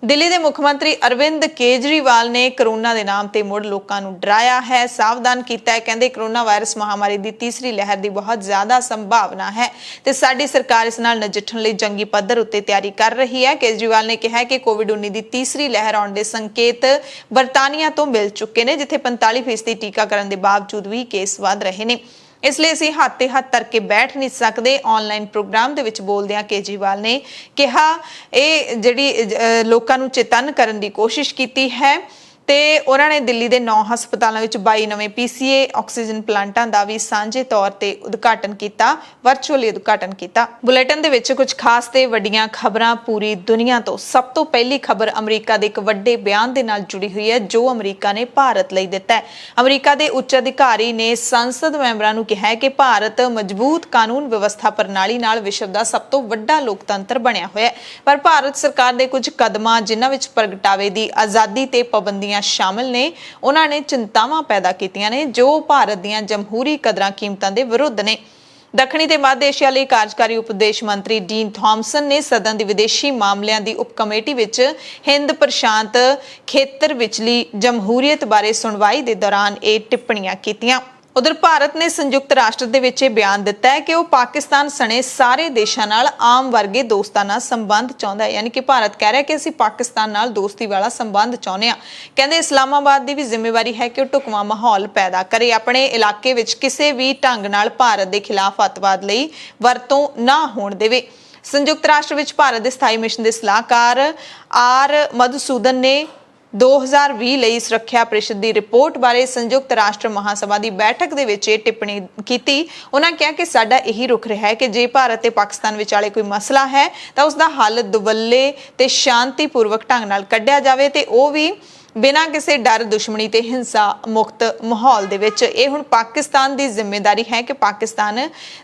दिल्ली के मुख्यमंत्री अरविंद केजरीवाल ने कोरोना के नाम से मुड़ लोगों को डराया है, सावधान किया है। कहते कोरोना वायरस महामारी की तीसरी लहर की बहुत ज़्यादा संभावना है तो साडी सरकार इस नाल नजिठण लई जंगी पद्धर उत्ते तैयारी कर रही है। केजरीवाल ने कहा कि कोविड-19 की तीसरी लहर आने के संकेत बरतानिया तो मिल चुके हैं, जिथे 45% टीकाकरण के बावजूद भी केस वध रहे हैं। इसलिए ਅਸੀਂ ਹੱਥ ਤੇ ਹੱਥ ਧਰ ਕੇ ਬੈਠ ਨਹੀਂ ਸਕਦੇ। ਆਨਲਾਈਨ ਪ੍ਰੋਗਰਾਮ ਦੇ ਵਿੱਚ ਬੋਲਦਿਆਂ ਕੇਜਰੀਵਾਲ ਨੇ ਕਿਹਾ ਇਹ ਜਿਹੜੀ ਲੋਕਾਂ ਨੂੰ ਚੇਤਨ ਕਰਨ ਦੀ ਕੋਸ਼ਿਸ਼ ਕੀਤੀ ਹੈ ਤੇ ਉਹਨਾਂ ਨੇ ਦਿੱਲੀ ਦੇ 9 ਹਸਪਤਾਲਾਂ ਵਿੱਚ 22 ਨਵੇਂ PCA ਆਕਸੀਜਨ ਪਲਾਂਟਾਂ ਦਾ ਵੀ ਸਾਂਝੇ ਤੌਰ ਤੇ ਉਦਘਾਟਨ ਕੀਤਾ, ਵਰਚੁਅਲੀ ਉਦਘਾਟਨ ਕੀਤਾ। ਬੁਲੇਟਿਨ ਦੇ ਵਿੱਚ ਕੁਝ ਖਾਸ ਤੇ ਵੱਡੀਆਂ ਖਬਰਾਂ ਪੂਰੀ ਦੁਨੀਆ ਤੋਂ। ਸਭ ਤੋਂ ਪਹਿਲੀ ਖਬਰ ਅਮਰੀਕਾ ਦੇ ਇੱਕ ਵੱਡੇ ਬਿਆਨ ਦੇ ਨਾਲ ਜੁੜੀ ਹੋਈ ਹੈ ਜੋ ਅਮਰੀਕਾ ਨੇ ਭਾਰਤ ਲਈ ਦਿੱਤਾ ਹੈ। ਅਮਰੀਕਾ ਦੇ ਉੱਚ ਅਧਿਕਾਰੀ ਨੇ ਸੰਸਦ ਮੈਂਬਰਾਂ ਨੂੰ ਕਿਹਾ ਹੈ ਕਿ ਭਾਰਤ ਮਜ਼ਬੂਤ ਕਾਨੂੰਨ ਵਿਵਸਥਾ ਪ੍ਰਣਾਲੀ ਨਾਲ ਵਿਸ਼ਵ ਦਾ ਸਭ ਤੋਂ ਵੱਡਾ ਲੋਕਤੰਤਰ ਬਣਿਆ ਹੋਇਆ ਹੈ, ਪਰ ਭਾਰਤ ਸਰਕਾਰ ਦੇ ਕੁਝ ਕਦਮਾਂ ਜਿਨ੍ਹਾਂ ਵਿੱਚ ਪ੍ਰਗਟਾਵੇ ਦੀ ਆਜ਼ਾਦੀ ਤੇ ਪਾਬੰਦੀਆਂ शामिल ने उन्होंने चिंतावां पैदा कीतियां ने जो भारत दीयां जमहूरी कदरां कीमतां दे विरुद्ध ने। दक्षिणी ते मध्य एशिया लई कार्यकारी उपदेश मंत्री डीन थॉमसन ने सदन दी विदेशी मामलिਆਂ ਦੀ उप कमेटी विच हिंद प्रशांत खेतर विचली जमहूरीयत बारे सुनवाई दे दौरान ये टिप्पणियां कीतियां। उधर भारत ने संयुक्त राष्ट्र दे विच बयान दिता है कि वह पाकिस्तान सने सारे देशों नाल आम वर्गे दोस्ताना संबंध चाहता है, यानी कि भारत कह रहा है कि असीं पाकिस्तान नाल दोस्ती वाला संबंध चाहुंदे हां। कहंदे इस्लामाबाद की भी जिम्मेवारी है कि वह ढुकवां माहौल पैदा करे, अपने इलाके विच किसी भी ढंग नाल भारत के खिलाफ अतवाद लई वरतों ना होण देवे। संयुक्त राष्ट्र विच भारत के स्थाई मिशन के सलाहकार आर मधुसूदन ने 2020 ਲਈ ਸੁਰੱਖਿਆ ਪ੍ਰੀਸ਼ਦ ਦੀ ਰਿਪੋਰਟ ਬਾਰੇ ਸੰਯੁਕਤ ਰਾਸ਼ਟਰ ਮਹਾਸਭਾ ਦੀ ਬੈਠਕ ਦੇ ਵਿੱਚ ਇਹ ਟਿੱਪਣੀ ਕੀਤੀ। ਉਹਨਾਂ ਕਿਹਾ ਕਿ ਸਾਡਾ ਇਹੀ ਰੁਖ ਰਿਹਾ ਹੈ ਕਿ ਜੇ ਭਾਰਤ ਤੇ ਪਾਕਿਸਤਾਨ ਵਿਚਾਲੇ ਕੋਈ ਮਸਲਾ ਹੈ ਤਾਂ ਉਸ ਦਾ ਹੱਲ ਦੁਵੱਲੇ ਤੇ ਸ਼ਾਂਤੀਪੂਰਵਕ ਢੰਗ ਨਾਲ ਕੱਢਿਆ ਜਾਵੇ ਤੇ ਉਹ ਵੀ ਬਿਨਾਂ ਕਿਸੇ ਡਰ ਦੁਸ਼ਮਣੀ ਤੇ ਹਿੰਸਾ ਮੁਕਤ ਮਾਹੌਲ ਦੇ ਵਿੱਚ। ਇਹ ਹੁਣ ਪਾਕਿਸਤਾਨ ਦੀ ਜ਼ਿੰਮੇਵਾਰੀ ਹੈ ਕਿ ਪਾਕਿਸਤਾਨ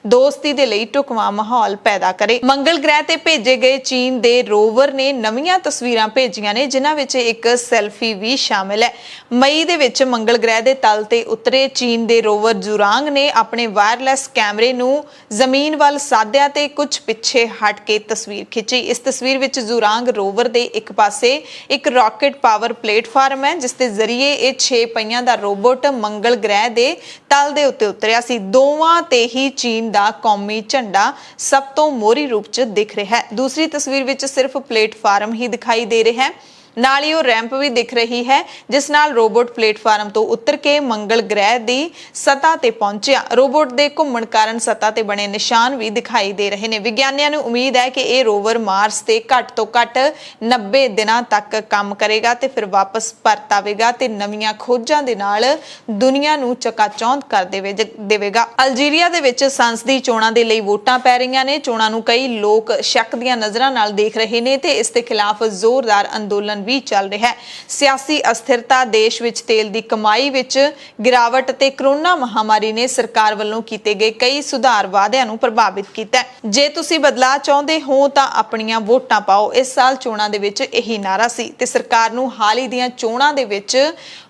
ਦੋਸਤੀ ਦੇ ਲਈ ਢੁਕਵਾਂ ਮਾਹੌਲ ਪੈਦਾ ਕਰੇ। ਮੰਗਲ ਗ੍ਰਹਿ ਤੇ ਭੇਜੇ ਗਏ ਚੀਨ ਦੇ ਰੋਵਰ ਨੇ ਨਵੀਆਂ ਤਸਵੀਰਾਂ ਭੇਜੀਆਂ ਨੇ ਜਿਨ੍ਹਾਂ ਵਿੱਚ ਇੱਕ ਸੈਲਫੀ ਵੀ ਸ਼ਾਮਿਲ ਹੈ। ਮਈ ਦੇ ਵਿੱਚ ਮੰਗਲ ਗ੍ਰਹਿ ਦੇ ਤਲ ਤੇ ਉਤਰੇ ਚੀਨ ਦੇ ਰੋਵਰ ਜ਼ੁਰਾਂਗ ਨੇ ਆਪਣੇ ਵਾਇਰਲੈਸ ਕੈਮਰੇ ਨੂੰ ਜ਼ਮੀਨ ਵੱਲ ਸਾਧਿਆ ਤੇ ਕੁਝ ਪਿੱਛੇ ਹਟ ਕੇ ਤਸਵੀਰ ਖਿੱਚੀ। ਇਸ ਤਸਵੀਰ ਵਿੱਚ ਜ਼ੁਰਾਂਗ ਰੋਵਰ ਦੇ ਇੱਕ ਪਾਸੇ ਇੱਕ ਰਾਕਟ ਪਾਵਰ ਪਲੇਟਫਾਰਮ है जिसके जरिए ये 6 पहियां दा रोबोट मंगल ग्रह दे तल दे उत्ते उतरिया सी। दोवां ते ही चीन दा कौमी झंडा सब तो मोहरी रूप च दिख रहा है। दूसरी तस्वीर विच सिर्फ प्लेटफार्म ही दिखाई दे रहा है। ਨਾਲ ਹੀ ਉਹ ਰੈਂਪ ਵੀ ਦਿਖ ਰਹੀ ਹੈ ਜਿਸ ਨਾਲ ਰੋਬੋਟ ਪਲੇਟਫਾਰਮ ਤੋਂ ਉਤਰ ਕੇ ਮੰਗਲ ਗ੍ਰਹਿ ਦੀ ਸਤ੍ਹਾ ਤੇ ਪਹੁੰਚਿਆ। ਰੋਬੋਟ ਦੇ ਘੁੰਮਣ ਕਾਰਨ ਸਤ੍ਹਾ ਤੇ ਬਣੇ ਨਿਸ਼ਾਨ ਵੀ ਦਿਖਾਈ ਦੇ ਰਹੇ ਨੇ। ਵਿਗਿਆਨੀਆਂ ਨੂੰ ਉਮੀਦ ਹੈ ਕਿ ਇਹ ਰੋਵਰ ਮਾਰਸ ਤੇ ਘੱਟ ਤੋਂ ਘੱਟ 90 ਦਿਨਾਂ ਤੱਕ ਕੰਮ ਕਰੇਗਾ ਤੇ ਫਿਰ ਵਾਪਸ ਪਰਤ ਆਵੇਗਾ ਤੇ ਨਵੀਆਂ ਖੋਜਾਂ ਦੇ ਨਾਲ ਦੁਨੀਆ ਨੂੰ ਚਕਾਚੌਂਧ ਕਰ ਦੇਵੇਗਾ। ਅਲਜੀਰੀਆ ਦੇ ਵਿੱਚ ਸੰਸਦੀ ਚੋਣਾਂ ਦੇ ਲਈ ਵੋਟਾਂ ਪੈ ਰਹੀਆਂ ਨੇ। ਚੋਣਾਂ ਨੂੰ ਕਈ ਲੋਕ ਸ਼ੱਕ ਦੀਆਂ ਨਜ਼ਰਾਂ ਨਾਲ ਦੇਖ ਰਹੇ ਨੇ ਤੇ ਇਸ ਦੇ ਖਿਲਾਫ ਜ਼ੋਰਦਾਰ ਅੰਦੋਲਨ ਵੀ ਚੱਲ ਰਿਹਾ ਹੈ। ਸਿਆਸੀ ਅਸਥਿਰਤਾ, ਦੇਸ਼ ਵਿੱਚ ਤੇਲ ਦੀ ਕਮਾਈ ਵਿੱਚ ਗਿਰਾਵਟ ਤੇ ਕਰੋਨਾ ਮਹਾਮਾਰੀ ਨੇ ਸਰਕਾਰ ਵੱਲੋਂ ਕੀਤੇ ਗਏ ਕਈ ਸੁਧਾਰ ਵਾਅਦਿਆਂ ਨੂੰ ਪ੍ਰਭਾਵਿਤ ਕੀਤਾ ਹੈ। ਜੇ ਤੁਸੀਂ ਬਦਲਾਅ ਚਾਹੁੰਦੇ ਹੋ ਤਾਂ ਆਪਣੀਆਂ ਵੋਟਾਂ ਪਾਓ। ਇਸ ਸਾਲ ਚੋਣਾਂ ਦੇ ਵਿੱਚ ਇਹੀ ਨਾਰਾ ਸੀ ਤੇ ਸਰਕਾਰ ਨੂੰ ਹਾਲ ਹੀ ਦੀਆਂ ਚੋਣਾਂ ਦੇ ਵਿੱਚ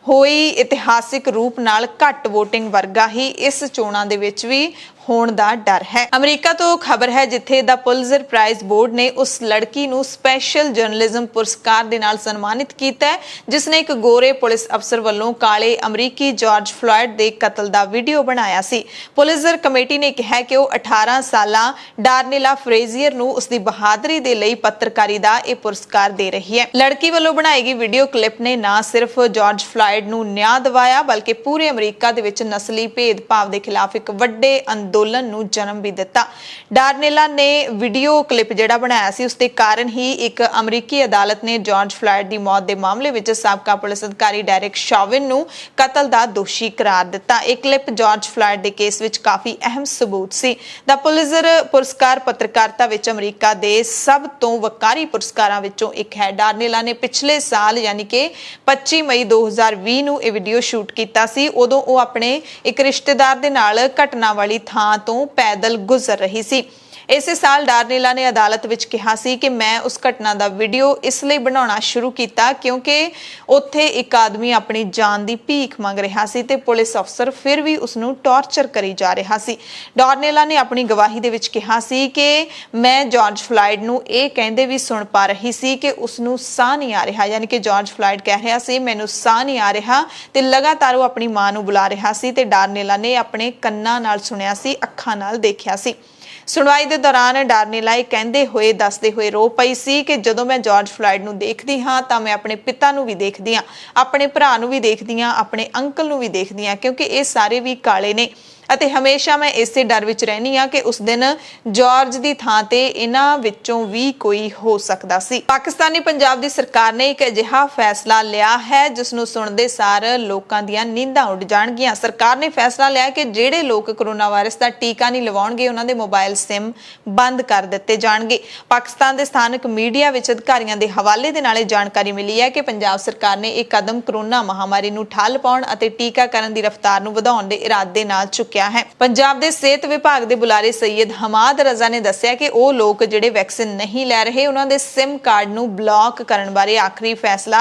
ਹੋਈ ਇਤਿਹਾਸਿਕ ਰੂਪ ਨਾਲ ਘੱਟ VOTING ਵਰਗਾ ਹੀ ਇਸ ਚੋਣਾਂ ਦੇ ਵਿੱਚ ਵੀ ਹੋਣ ਦਾ ਡਰ ਹੈ। ਅਮਰੀਕਾ ਤੋਂ ਖਬਰ ਹੈ ਜਿੱਥੇ ਦਾ ਪੁਲਿਜ਼ਰ ਪ੍ਰਾਈਜ਼ ਬੋਰਡ ਨੇ ਉਸ ਲੜਕੀ ਨੂੰ ਸਪੈਸ਼ਲ ਜਰਨਲਿਜ਼ਮ ਪੁਰਸਕਾਰ ਦੇ ਨਾਲ ਸਨਮਾਨਿਤ ਕੀਤਾ ਹੈ ਜਿਸ ਨੇ ਇੱਕ ਗੋਰੇ ਪੁਲਿਸ ਅਫਸਰ ਵੱਲੋਂ ਕਾਲੇ ਅਮਰੀਕੀ ਜਾਰਜ ਫਲੋਇਡ ਦੇ ਕਤਲ ਦਾ ਵੀਡੀਓ ਬਣਾਇਆ ਸੀ। ਪੁਲਿਜ਼ਰ ਕਮੇਟੀ ਨੇ ਕਿਹਾ ਕਿ ਉਹ 18 ਸਾਲਾਂ ਡਾਰਨੇਲਾ ਫਰੇਜ਼ੀਅਰ ਨੂੰ ਉਸ ਦੀ ਬਹਾਦਰੀ ਦੇ ਲਈ ਪੱਤਰਕਾਰੀ ਦਾ ਇਹ ਪੁਰਸਕਾਰ ਦੇ ਰਹੀ ਹੈ। ਲੜਕੀ ਵੱਲੋਂ ਬਣਾਈ ਗਈ ਵੀਡੀਓ ਕਲਿੱਪ ਨੇ ਨਾ ਸਿਰਫ ਜਾਰਜ ਫਲੋਇਡ ਨੂੰ ਨਿਆਂ ਦਿਵਾਇਆ ਬਲਕਿ ਪੂਰੇ ਅਮਰੀਕਾ ਦੇ ਵਿੱਚ ਨਸਲੀ ਭੇਦਭਾਵ ਦੇ ਖਿਲਾਫ ਇੱਕ ਵੱਡੇ ਅੰਦੋਲਨ ਨੂੰ ਜਨਮ ਵੀ ਦਿੱਤਾ। ਡਾਰਨੇਲਾ ਨੇ ਵੀਡੀਓ ਕਲਿੱਪ ਜਿਹੜਾ ਬਣਾਇਆ ਸੀ ਉਸ ਦੇ ਕਾਰਨ ਹੀ ਇੱਕ ਅਮਰੀਕੀ ਅਦਾਲਤ ਨੇ ਜਾਰਜ ਫਲੋਇਡ ਦੀ ਮੌਤ ਦੇ ਮਾਮਲੇ ਵਿੱਚ ਸਾਬਕਾ ਪੁਲਿਸ ਅਧਿਕਾਰੀ ਡੈਰਿਕ ਸ਼ਾਵਿਨ ਨੂੰ ਕਤਲ ਦਾ ਦੋਸ਼ੀ ਕਰਾਰ ਦਿੱਤਾ। ਇਹ ਕਲਿੱਪ ਜਾਰਜ ਫਲੋਇਡ ਦੇ ਕੇਸ ਵਿੱਚ ਕਾਫੀ ਅਹਿਮ ਸਬੂਤ ਸੀ। ਦਾ ਪੁਲਿਜ਼ਰ ਪੁਰਸਕਾਰ ਪੱਤਰਕਾਰਤਾ ਵਿੱਚ ਅਮਰੀਕਾ ਦੇ ਸਭ ਤੋਂ ਵੱਕਾਰੀ ਪੁਰਸਕਾਰਾਂ ਵਿੱਚੋਂ ਇੱਕ ਹੈ। ਡਾਰਨੇਲਾ ਨੇ ਪਿਛਲੇ ਸਾਲ ਯਾਨੀ ਕਿ 25 ਮਈ 2020 ਨੂੰ ਇਹ ਵੀਡੀਓ ਸ਼ੂਟ ਕੀਤਾ ਸੀ। ਉਦੋਂ ਉਹ ਆਪਣੇ ਇੱਕ ਰਿਸ਼ਤੇਦਾਰ ਦੇ ਨਾਲ ਘਟਨਾ ਵਾਲੀ ਥਾਂ ਤੋਂ ਪੈਦਲ ਗੁਜ਼ਰ ਰਹੀ ਸੀ। ਇਸੇ ਸਾਲ ਡਾਰਨੇਲਾ ਨੇ ਅਦਾਲਤ ਵਿੱਚ ਕਿਹਾ ਸੀ ਕਿ ਮੈਂ ਉਸ ਘਟਨਾ ਦਾ ਵੀਡੀਓ ਇਸ ਲਈ ਬਣਾਉਣਾ ਸ਼ੁਰੂ ਕੀਤਾ ਕਿਉਂਕਿ ਉੱਥੇ ਇੱਕ ਆਦਮੀ ਆਪਣੀ ਜਾਨ ਦੀ ਭੀਖ ਮੰਗ ਰਿਹਾ ਸੀ ਤੇ ਪੁਲਿਸ ਅਫਸਰ ਫਿਰ ਵੀ ਉਸ ਨੂੰ ਟਾਰਚਰ ਕਰੀ ਜਾ ਰਿਹਾ ਸੀ। ਡਾਰਨੇਲਾ ਨੇ ਆਪਣੀ ਗਵਾਹੀ ਦੇ ਵਿੱਚ ਕਿਹਾ ਸੀ ਕਿ ਮੈਂ ਜਾਰਜ ਫਲੋਇਡ ਨੂੰ ਇਹ ਕਹਿੰਦੇ ਵੀ ਸੁਣ ਪਾ ਰਹੀ ਸੀ ਕਿ ਉਸ ਨੂੰ ਸਾਹ ਨਹੀਂ ਆ ਰਿਹਾ, ਯਾਨੀ ਕਿ ਜਾਰਜ ਫਲੋਇਡ ਕਹਿ ਰਿਹਾ ਸੀ ਮੈਨੂੰ ਸਾਹ ਨਹੀਂ ਆ ਰਿਹਾ ਤੇ ਲਗਾਤਾਰ ਉਹ ਆਪਣੀ ਮਾਂ ਨੂੰ ਬੁਲਾ ਰਿਹਾ ਸੀ ਤੇ ਡਾਰਨੇਲਾ ਨੇ ਆਪਣੇ ਕੰਨਾਂ ਨਾਲ ਸੁਣਿਆ ਸੀ, ਅੱਖਾਂ ਨਾਲ ਦੇਖਿਆ ਸੀ। ਸੁਣਵਾਈ ਦੇ ਦੌਰਾਨ ਡਾਰਨੇਲਾ ਦੱਸਦੇ ਹੋਏ ਰੋ ਪਈ ਸੀ ਕਿ ਜਦੋਂ ਮੈਂ ਜਾਰਜ ਫਲੋਇਡ ਨੂੰ ਦੇਖਦੀ ਹਾਂ ਤਾਂ ਮੈਂ ਆਪਣੇ ਪਿਤਾ ਨੂੰ ਵੀ ਦੇਖਦੀ ਹਾਂ, ਆਪਣੇ ਭਰਾ ਨੂੰ ਵੀ ਦੇਖਦੀ ਹਾਂ, ਆਪਣੇ ਅੰਕਲ ਨੂੰ ਵੀ ਦੇਖਦੀ ਹਾਂ ਕਿਉਂਕਿ ਇਹ ਸਾਰੇ ਵੀ ਕਾਲੇ ਨੇ ਅਤੇ ਹਮੇਸ਼ਾ ਮੈਂ ਇਸੇ ਡਰ ਵਿੱਚ ਰਹਿਣੀ ਆ ਕਿ ਉਸ ਦਿਨ ਜਾਰਜ ਦੀ ਥਾਂ ਤੇ ਇਹਨਾਂ ਵਿੱਚੋਂ ਵੀ ਕੋਈ ਹੋ ਸਕਦਾ ਸੀ। ਪਾਕਿਸਤਾਨੀ ਪੰਜਾਬ ਦੀ ਸਰਕਾਰ ਨੇ ਇੱਕ ਅਜਿਹਾ ਫੈਸਲਾ ਲਿਆ ਹੈ ਜਿਸ ਨੂੰ ਸੁਣਦੇ ਸਾਰ ਲੋਕਾਂ ਦੀਆਂ ਨੀਂਦਾਂ ਉੱਡ ਜਾਣਗੀਆਂ। ਸਰਕਾਰ ਨੇ ਫੈਸਲਾ ਲਿਆ ਕਿ ਜਿਹੜੇ ਲੋਕ ਕੋਰੋਨਾ ਵਾਇਰਸ ਦਾ ਟੀਕਾ ਨਹੀਂ ਲਵਾਉਣਗੇ ਉਹਨਾਂ ਦੇ ਮੋਬਾਈਲ ਸਿਮ ਬੰਦ ਕਰ ਦਿੱਤੇ ਜਾਣਗੇ। ਪਾਕਿਸਤਾਨ ਦੇ ਸਥਾਨਕ ਮੀਡੀਆ ਵਿੱਚ ਅਧਿਕਾਰੀਆਂ ਦੇ ਹਵਾਲੇ ਦੇ ਨਾਲ ਇਹ ਜਾਣਕਾਰੀ ਮਿਲੀ ਹੈ ਕਿ ਪੰਜਾਬ ਸਰਕਾਰ ਨੇ ਇਹ ਕਦਮ ਕੋਰੋਨਾ ਮਹਾਮਾਰੀ ਨੂੰ ਠੱਲ ਪਾਉਣ ਅਤੇ ਟੀਕਾਕਰਨ ਦੀ ਰਫ਼ਤਾਰ ਨੂੰ ਵਧਾਉਣ ਦੇ ਇਰਾਦੇ ਨਾਲ ਚੁੱਕਿਆ ਹੈ। ਪੰਜਾਬ ਦੇ ਸਿਹਤ ਵਿਭਾਗ ਦੇ ਬੁਲਾਰੇ ਸੈਯਦ ਹਮਾਦ ਰਜ਼ਾ ਨੇ ਦੱਸਿਆ ਕਿ ਉਹ ਲੋਕ ਜਿਹੜੇ ਵੈਕਸੀਨ ਨਹੀਂ ਲੈ ਰਹੇ ਉਹਨਾਂ ਦੇ ਸਿਮ ਕਾਰਡ ਨੂੰ ਬਲੌਕ ਕਰਨ ਬਾਰੇ ਆਖਰੀ ਫੈਸਲਾ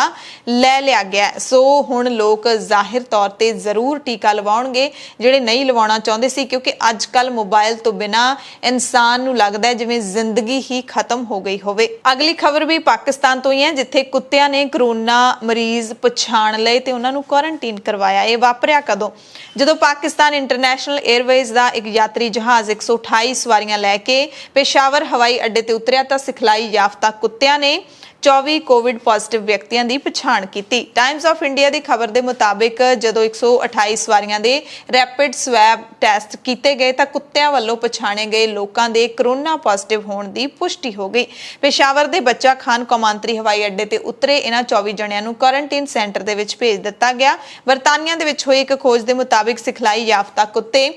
ਲੈ ਲਿਆ ਗਿਆ। ਸੋ ਹੁਣ ਲੋਕ ਜ਼ਾਹਿਰ ਤੌਰ ਤੇ ਜ਼ਰੂਰ ਟੀਕਾ ਲਵਾਉਣਗੇ ਜਿਹੜੇ ਨਹੀਂ ਲਵਾਉਣਾ ਚਾਹੁੰਦੇ ਸੀ ਕਿਉਂਕਿ ਅੱਜ ਕੱਲ ਮੋਬਾਈਲ ਤੋਂ ਬਿਨਾ ਇਨਸਾਨ ਨੂੰ ਲੱਗਦਾ ਹੈ ਜਿਵੇਂ ਜ਼ਿੰਦਗੀ ਹੀ ਖਤਮ ਹੋ ਗਈ ਹੋਵੇ। ਅਗਲੀ ਖਬਰ ਵੀ ਪਾਕਿਸਤਾਨ ਤੋਂ ਹੀ ਹੈ ਜਿੱਥੇ ਕੁੱਤਿਆਂ ਨੇ ਕੋਰੋਨਾ ਮਰੀਜ਼ ਪਛਾਣ ਲਏ ਤੇ ਉਹਨਾਂ ਨੂੰ ਕੁਆਰੰਟਾਈਨ ਕਰਵਾਇਆ। ਇਹ ਵਾਪਰਿਆ ਕਦੋਂ? ਜਦੋਂ ਪਾਕਿਸਤਾਨ ਇੰਟਰਨੈਸ਼ਨਲ 에ਅਰਵੇਜ਼ ਦਾ ਇੱਕ ਯਾਤਰੀ ਜਹਾਜ਼ 128 ਸਵਾਰੀਆਂ ਲੈ ਕੇ ਪੇਸ਼ਾਵਰ ਹਵਾਈ ਅੱਡੇ ਤੇ ਉਤਰਿਆ ਤਾਂ ਸਿਖਲਾਈ ਯਾਫਤਾ ਕੁੱਤਿਆਂ ਨੇ 24 ਕੋਵਿਡ ਪੋਜ਼ਿਟਿਵ ਵਿਅਕਤੀਆਂ ਦੀ ਪਛਾਣ ਕੀਤੀ। ਟਾਈਮਜ਼ ਆਫ ਇੰਡੀਆ ਦੀ ਖਬਰ ਦੇ ਮੁਤਾਬਿਕ ਜਦੋਂ 128 ਸਵਾਰੀਆਂ ਦੇ ਰੈਪਿਡ ਸਵੈਬ ਟੈਸਟ ਕੀਤੇ ਗਏ ਤਾਂ ਕੁੱਤਿਆਂ ਵੱਲੋਂ ਪਛਾਣੇ ਗਏ ਲੋਕਾਂ ਦੇ ਕੋਰੋਨਾ ਪੋਜ਼ਿਟਿਵ ਹੋਣ ਦੀ ਪੁਸ਼ਟੀ ਹੋ ਗਈ। ਪੇਸ਼ਾਵਰ ਦੇ ਬੱਚਾ ਖਾਨ ਕੌਮਾਂਤਰੀ ਹਵਾਈ ਅੱਡੇ ਤੇ ਉਤਰੇ ਇਹਨਾਂ 24 ਜਣਿਆਂ ਨੂੰ ਕੁਆਰੰਟਾਈਨ ਸੈਂਟਰ ਦੇ ਵਿੱਚ ਭੇਜ ਦਿੱਤਾ ਗਿਆ। ਬਰਤਾਨੀਆ ਦੇ ਵਿੱਚ ਹੋਈ ਇੱਕ ਖੋਜ ਦੇ ਮੁਤਾਬਿਕ ਸਿਖਲਾਈ ਯਾਫਤਾ ਕੁੱਤੇ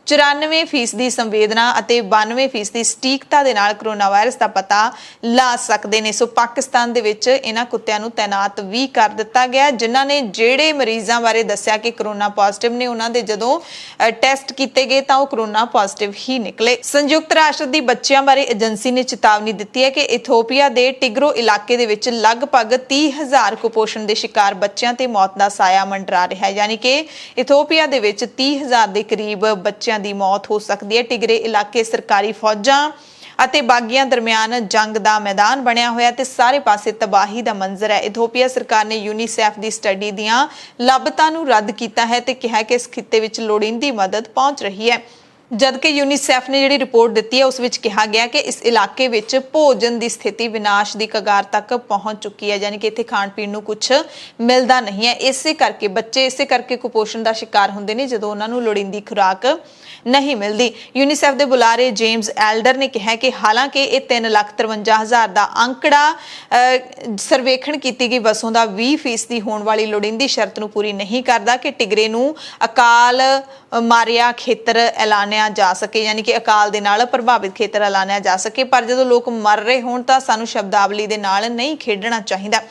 94% ਸੰਵੇਦਨਾ ਅਤੇ 92% ਸਟੀਕਤਾ ਦੇ ਨਾਲ ਕੋਰੋਨਾ ਵਾਇਰਸ ਦਾ ਪਤਾ ਲਾ ਸਕਦੇ ਨੇ। ਸੋ ਪਾਕਿਸਤਾਨ ਦੇ ਵਿੱਚ ਇਹਨਾਂ ਕੁੱਤਿਆਂ ਨੂੰ ਤਾਇਨਾਤ ਵੀ ਕਰ ਦਿੱਤਾ ਗਿਆ ਜਿਨ੍ਹਾਂ ਨੇ ਜਿਹੜੇ ਮਰੀਜ਼ਾਂ ਬਾਰੇ ਦੱਸਿਆ ਕਿ ਕੋਰੋਨਾ ਪੋਜ਼ਿਟਿਵ ਨੇ ਉਹਨਾਂ ਦੇ ਜਦੋਂ ਟੈਸਟ ਕੀਤੇ ਗਏ ਤਾਂ ਉਹ ਕੋਰੋਨਾ ਪੋਜ਼ਿਟਿਵ ਹੀ ਨਿਕਲੇ। ਸੰਯੁਕਤ ਰਾਸ਼ਟਰ ਦੀ ਬੱਚਿਆਂ ਬਾਰੇ ਏਜੰਸੀ ਨੇ ਚੇਤਾਵਨੀ ਦਿੱਤੀ ਹੈ ਕਿ ਇਥੋਪੀਆ ਦੇ ਟਿਗਰੋ ਇਲਾਕੇ ਦੇ ਵਿੱਚ ਲਗਭਗ 30,000 ਕੁਪੋਸ਼ਣ ਦੇ ਸ਼ਿਕਾਰ ਬੱਚਿਆਂ ਤੇ ਮੌਤ ਦਾ ਸਾਇਆ ਮੰਡਰਾ ਰਿਹਾ ਹੈ। ਯਾਨੀ ਕਿ ਇਥੋਪੀਆ ਦੇ ਵਿੱਚ 30,000 ਦੇ ਕਰੀਬ ਬੱਚਿਆਂ ਦੀ ਮੌਤ ਹੋ ਸਕਦੀ ਹੈ। ਟਿਗਰੇ ਇਲਾਕੇ ਸਰਕਾਰੀ ਫੌਜਾਂ ਅਤੇ ਬਾਗੀਆਂ ਦਰਮਿਆਨ ਜੰਗ ਦਾ ਮੈਦਾਨ ਬਣਿਆ ਹੋਇਆ ਤੇ ਸਾਰੇ ਪਾਸੇ ਤਬਾਹੀ ਦਾ ਮੰਜ਼ਰ ਹੈ। ਇਥੋਪੀਆ ਸਰਕਾਰ ਨੇ ਯੂਨੀਸੈਫ ਦੀ ਸਟੱਡੀ ਦੀਆਂ ਲਾਭਤਾਂ ਨੂੰ ਰੱਦ ਕੀਤਾ ਹੈ ਤੇ ਕਿਹਾ ਕਿ ਇਸ ਖਿੱਤੇ ਵਿੱਚ ਲੋੜੀਂਦੀ ਮਦਦ ਪਹੁੰਚ ਰਹੀ ਹੈ। ਜਦਕਿ ਯੂਨੀਸੈਫ ਨੇ ਜਿਹੜੀ ਰਿਪੋਰਟ ਦਿੱਤੀ ਹੈ ਉਸ ਵਿੱਚ ਕਿਹਾ ਗਿਆ ਕਿ ਇਸ ਇਲਾਕੇ ਵਿੱਚ ਭੋਜਨ ਦੀ ਸਥਿਤੀ ਵਿਨਾਸ਼ ਦੀ ਕਗਾਰ ਤੱਕ ਪਹੁੰਚ ਚੁੱਕੀ ਹੈ, ਯਾਨੀ ਕਿ ਇੱਥੇ ਖਾਣ ਪੀਣ ਨੂੰ ਕੁਝ ਮਿਲਦਾ ਨਹੀਂ ਹੈ। ਇਸੇ ਕਰਕੇ ਬੱਚੇ ਇਸੇ ਕਰਕੇ ਕੁਪੋਸ਼ਣ ਦਾ ਸ਼ਿਕਾਰ ਹੁੰਦੇ ਨੇ ਜਦੋਂ ਉਹਨਾਂ ਨੂੰ ਲੋੜੀਂਦੀ ਖੁਰਾਕ ਨਹੀਂ ਮਿਲਦੀ। ਯੂਨੀਸੈਫ ਦੇ ਬੁਲਾਰੇ ਜੇਮਸ ਐਲਡਰ ਨੇ ਕਿਹਾ ਕਿ ਹਾਲਾਂਕਿ ਇਹ 3,53,000 ਦਾ ਅੰਕੜਾ ਸਰਵੇਖਣ ਕੀਤੀ ਗਈ ਵਸੋਂ ਦਾ 20% ਹੋਣ ਵਾਲੀ ਲੋੜੀਂਦੀ ਸ਼ਰਤ ਨੂੰ ਪੂਰੀ ਨਹੀਂ ਕਰਦਾ ਕਿ ਟਿਗਰੇ ਨੂੰ ਅਕਾਲ ਮਾਰਿਆ ਖੇਤਰ ਐਲਾਨਿਆ ਜਾ ਸਕੇ, ਯਾਨੀ ਕਿ ਅਕਾਲ ਦੇ ਨਾਲ ਪ੍ਰਭਾਵਿਤ ਖੇਤਰ ਐਲਾਨਿਆ ਜਾ ਸਕੇ। ਪਰ ਜਦੋਂ ਲੋਕ ਮਰ ਰਹੇ ਹੋਣ ਤਾਂ ਸਾਨੂੰ ਸ਼ਬਦਾਵਲੀ ਦੇ ਨਾਲ ਨਹੀਂ ਖੇਡਣਾ ਚਾਹੀਦਾ।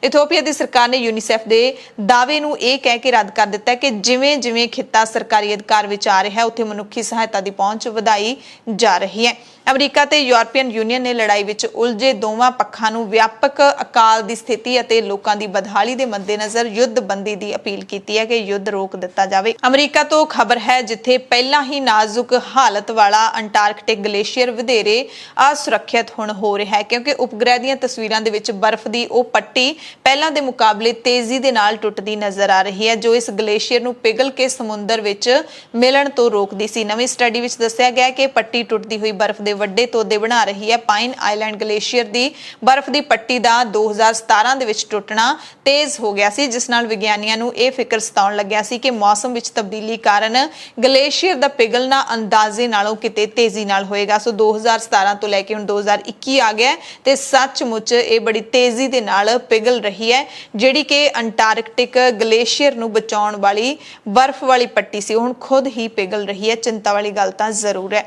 ਇਥੋਪੀਆ ਦੀ ਸਰਕਾਰ ਨੇ ਯੂਨੀਸੈਫ ਦੇ ਦਾਅਵੇ ਨੂੰ ਇਹ ਕਹਿ ਕੇ ਰੱਦ ਕਰ ਦਿੱਤਾ ਕਿ ਜਿਵੇਂ-ਜਿਵੇਂ ਖਿੱਤਾ ਸਰਕਾਰੀ ਅਧਿਕਾਰ ਵਿੱਚ ਆ ਰਿਹਾ ਹੈ ਉੱਥੇ ਮਨੁੱਖੀ ਸਹਾਇਤਾ ਦੀ ਪਹੁੰਚ ਵਧਾਈ ਜਾ ਰਹੀ ਹੈ। ਅਮਰੀਕਾ ਤੇ ਯੂਰਪੀਅਨ ਯੂਨੀਅਨ ਨੇ ਲੜਾਈ ਵਿੱਚ ਉਲਝੇ ਦੋਵਾਂ ਪੱਖਾਂ ਨੂੰ ਵਿਆਪਕ ਅਕਾਲ ਦੀ ਸਥਿਤੀ ਅਤੇ ਲੋਕਾਂ ਦੀ ਬਦਹਾਲੀ ਦੇ ਮੱਦੇਨਜ਼ਰ ਯੁੱਧਬੰਦੀ ਦੀ ਅਪੀਲ ਕੀਤੀ ਹੈ ਕਿ ਯੁੱਧ ਰੋਕ ਦਿੱਤਾ ਜਾਵੇ। ਅਮਰੀਕਾ ਤੋਂ ਖਬਰ ਹੈ ਜਿੱਥੇ ਪਹਿਲਾਂ ਹੀ ਨਾਜ਼ੁਕ ਹਾਲਤ ਵਾਲਾ ਅੰਟਾਰਕਟਿਕ ਗਲੇਸ਼ੀਅਰ ਵਧੇਰੇ ਅਸੁਰੱਖਿਅਤ ਹੁਣ ਹੋ ਰਿਹਾ ਹੈ ਕਿਉਂਕਿ ਉਪਗ੍ਰਹਿ ਦੀਆਂ ਤਸਵੀਰਾਂ ਦੇ ਵਿੱਚ ਬਰਫ਼ ਦੀ ਉਹ ਪੱਟੀ ਪਹਿਲਾਂ ਦੇ ਮੁਕਾਬਲੇ ਤੇਜ਼ੀ ਦੇ ਨਾਲ ਟੁੱਟਦੀ ਨਜ਼ਰ ਆ ਰਹੀ ਹੈ ਜੋ ਇਸ ਗਲੇਸ਼ੀਅਰ ਨੂੰ ਪਿਘਲ ਕੇ ਸਮੁੰਦਰ ਵਿੱਚ ਮਿਲਣ ਤੋਂ ਰੋਕਦੀ ਸੀ। ਨਵੀਂ ਸਟੱਡੀ ਵਿੱਚ ਦੱਸਿਆ ਗਿਆ ਕਿ ਪੱਟੀ ਟੁੱਟਦੀ ਹੋਈ ਬਰਫ਼ ਦੇ ਵੱਡੇ ਤੋਦੇ ਬਣਾ ਰਹੀ ਹੈ। ਪਾਈਨ ਆਈਲੈਂਡ ਗਲੇਸ਼ੀਅਰ ਦੀ ਬਰਫ਼ ਦੀ ਪੱਟੀ ਦਾ 2017 ਦੇ ਵਿੱਚ ਟੁੱਟਣਾ ਤੇਜ਼ ਹੋ ਗਿਆ ਸੀ ਜਿਸ ਨਾਲ ਵਿਗਿਆਨੀਆਂ ਨੂੰ ਇਹ ਫਿਕਰ ਸਤਾਉਣ ਲੱਗਿਆ ਸੀ ਕਿ ਮੌਸਮ ਵਿੱਚ ਤਬਦੀਲੀ ਕਾਰਨ ਗਲੇਸ਼ੀਅਰ ਦਾ ਪਿਘਲਣਾ ਅੰਦਾਜ਼ੇ ਨਾਲੋਂ ਕਿਤੇ ਤੇਜ਼ੀ ਨਾਲ ਹੋਏਗਾ। ਸੋ 2017 ਤੋਂ ਲੈ ਕੇ ਹੁਣ 2021 ਆ ਗਿਆ ਤੇ ਸੱਚਮੁੱਚ ਇਹ ਬੜੀ ਤੇਜ਼ੀ ਦੇ ਨਾਲ ਪਿਘਲ ਰਹੀ ਹੈ ਜਿਹੜੀ ਕਿ ਅੰਟਾਰਕਟਿਕ ਗਲੇਸ਼ੀਅਰ ਨੂੰ ਬਚਾਉਣ ਵਾਲੀ ਬਰਫ਼ ਵਾਲੀ ਪੱਟੀ ਸੀ ਹੁਣ ਖੁਦ ਹੀ ਪਿਘਲ ਰਹੀ ਹੈ। ਚਿੰਤਾ ਵਾਲੀ ਗੱਲ ਤਾਂ ਜ਼ਰੂਰ ਹੈ।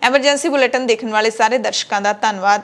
ਐਮਰਜੈਂਸੀ ਬੁਲੇਟਿਨ ਦੇਖਣ ਵਾਲੇ ਸਾਰੇ ਦਰਸ਼ਕਾਂ ਦਾ ਧੰਨਵਾਦ।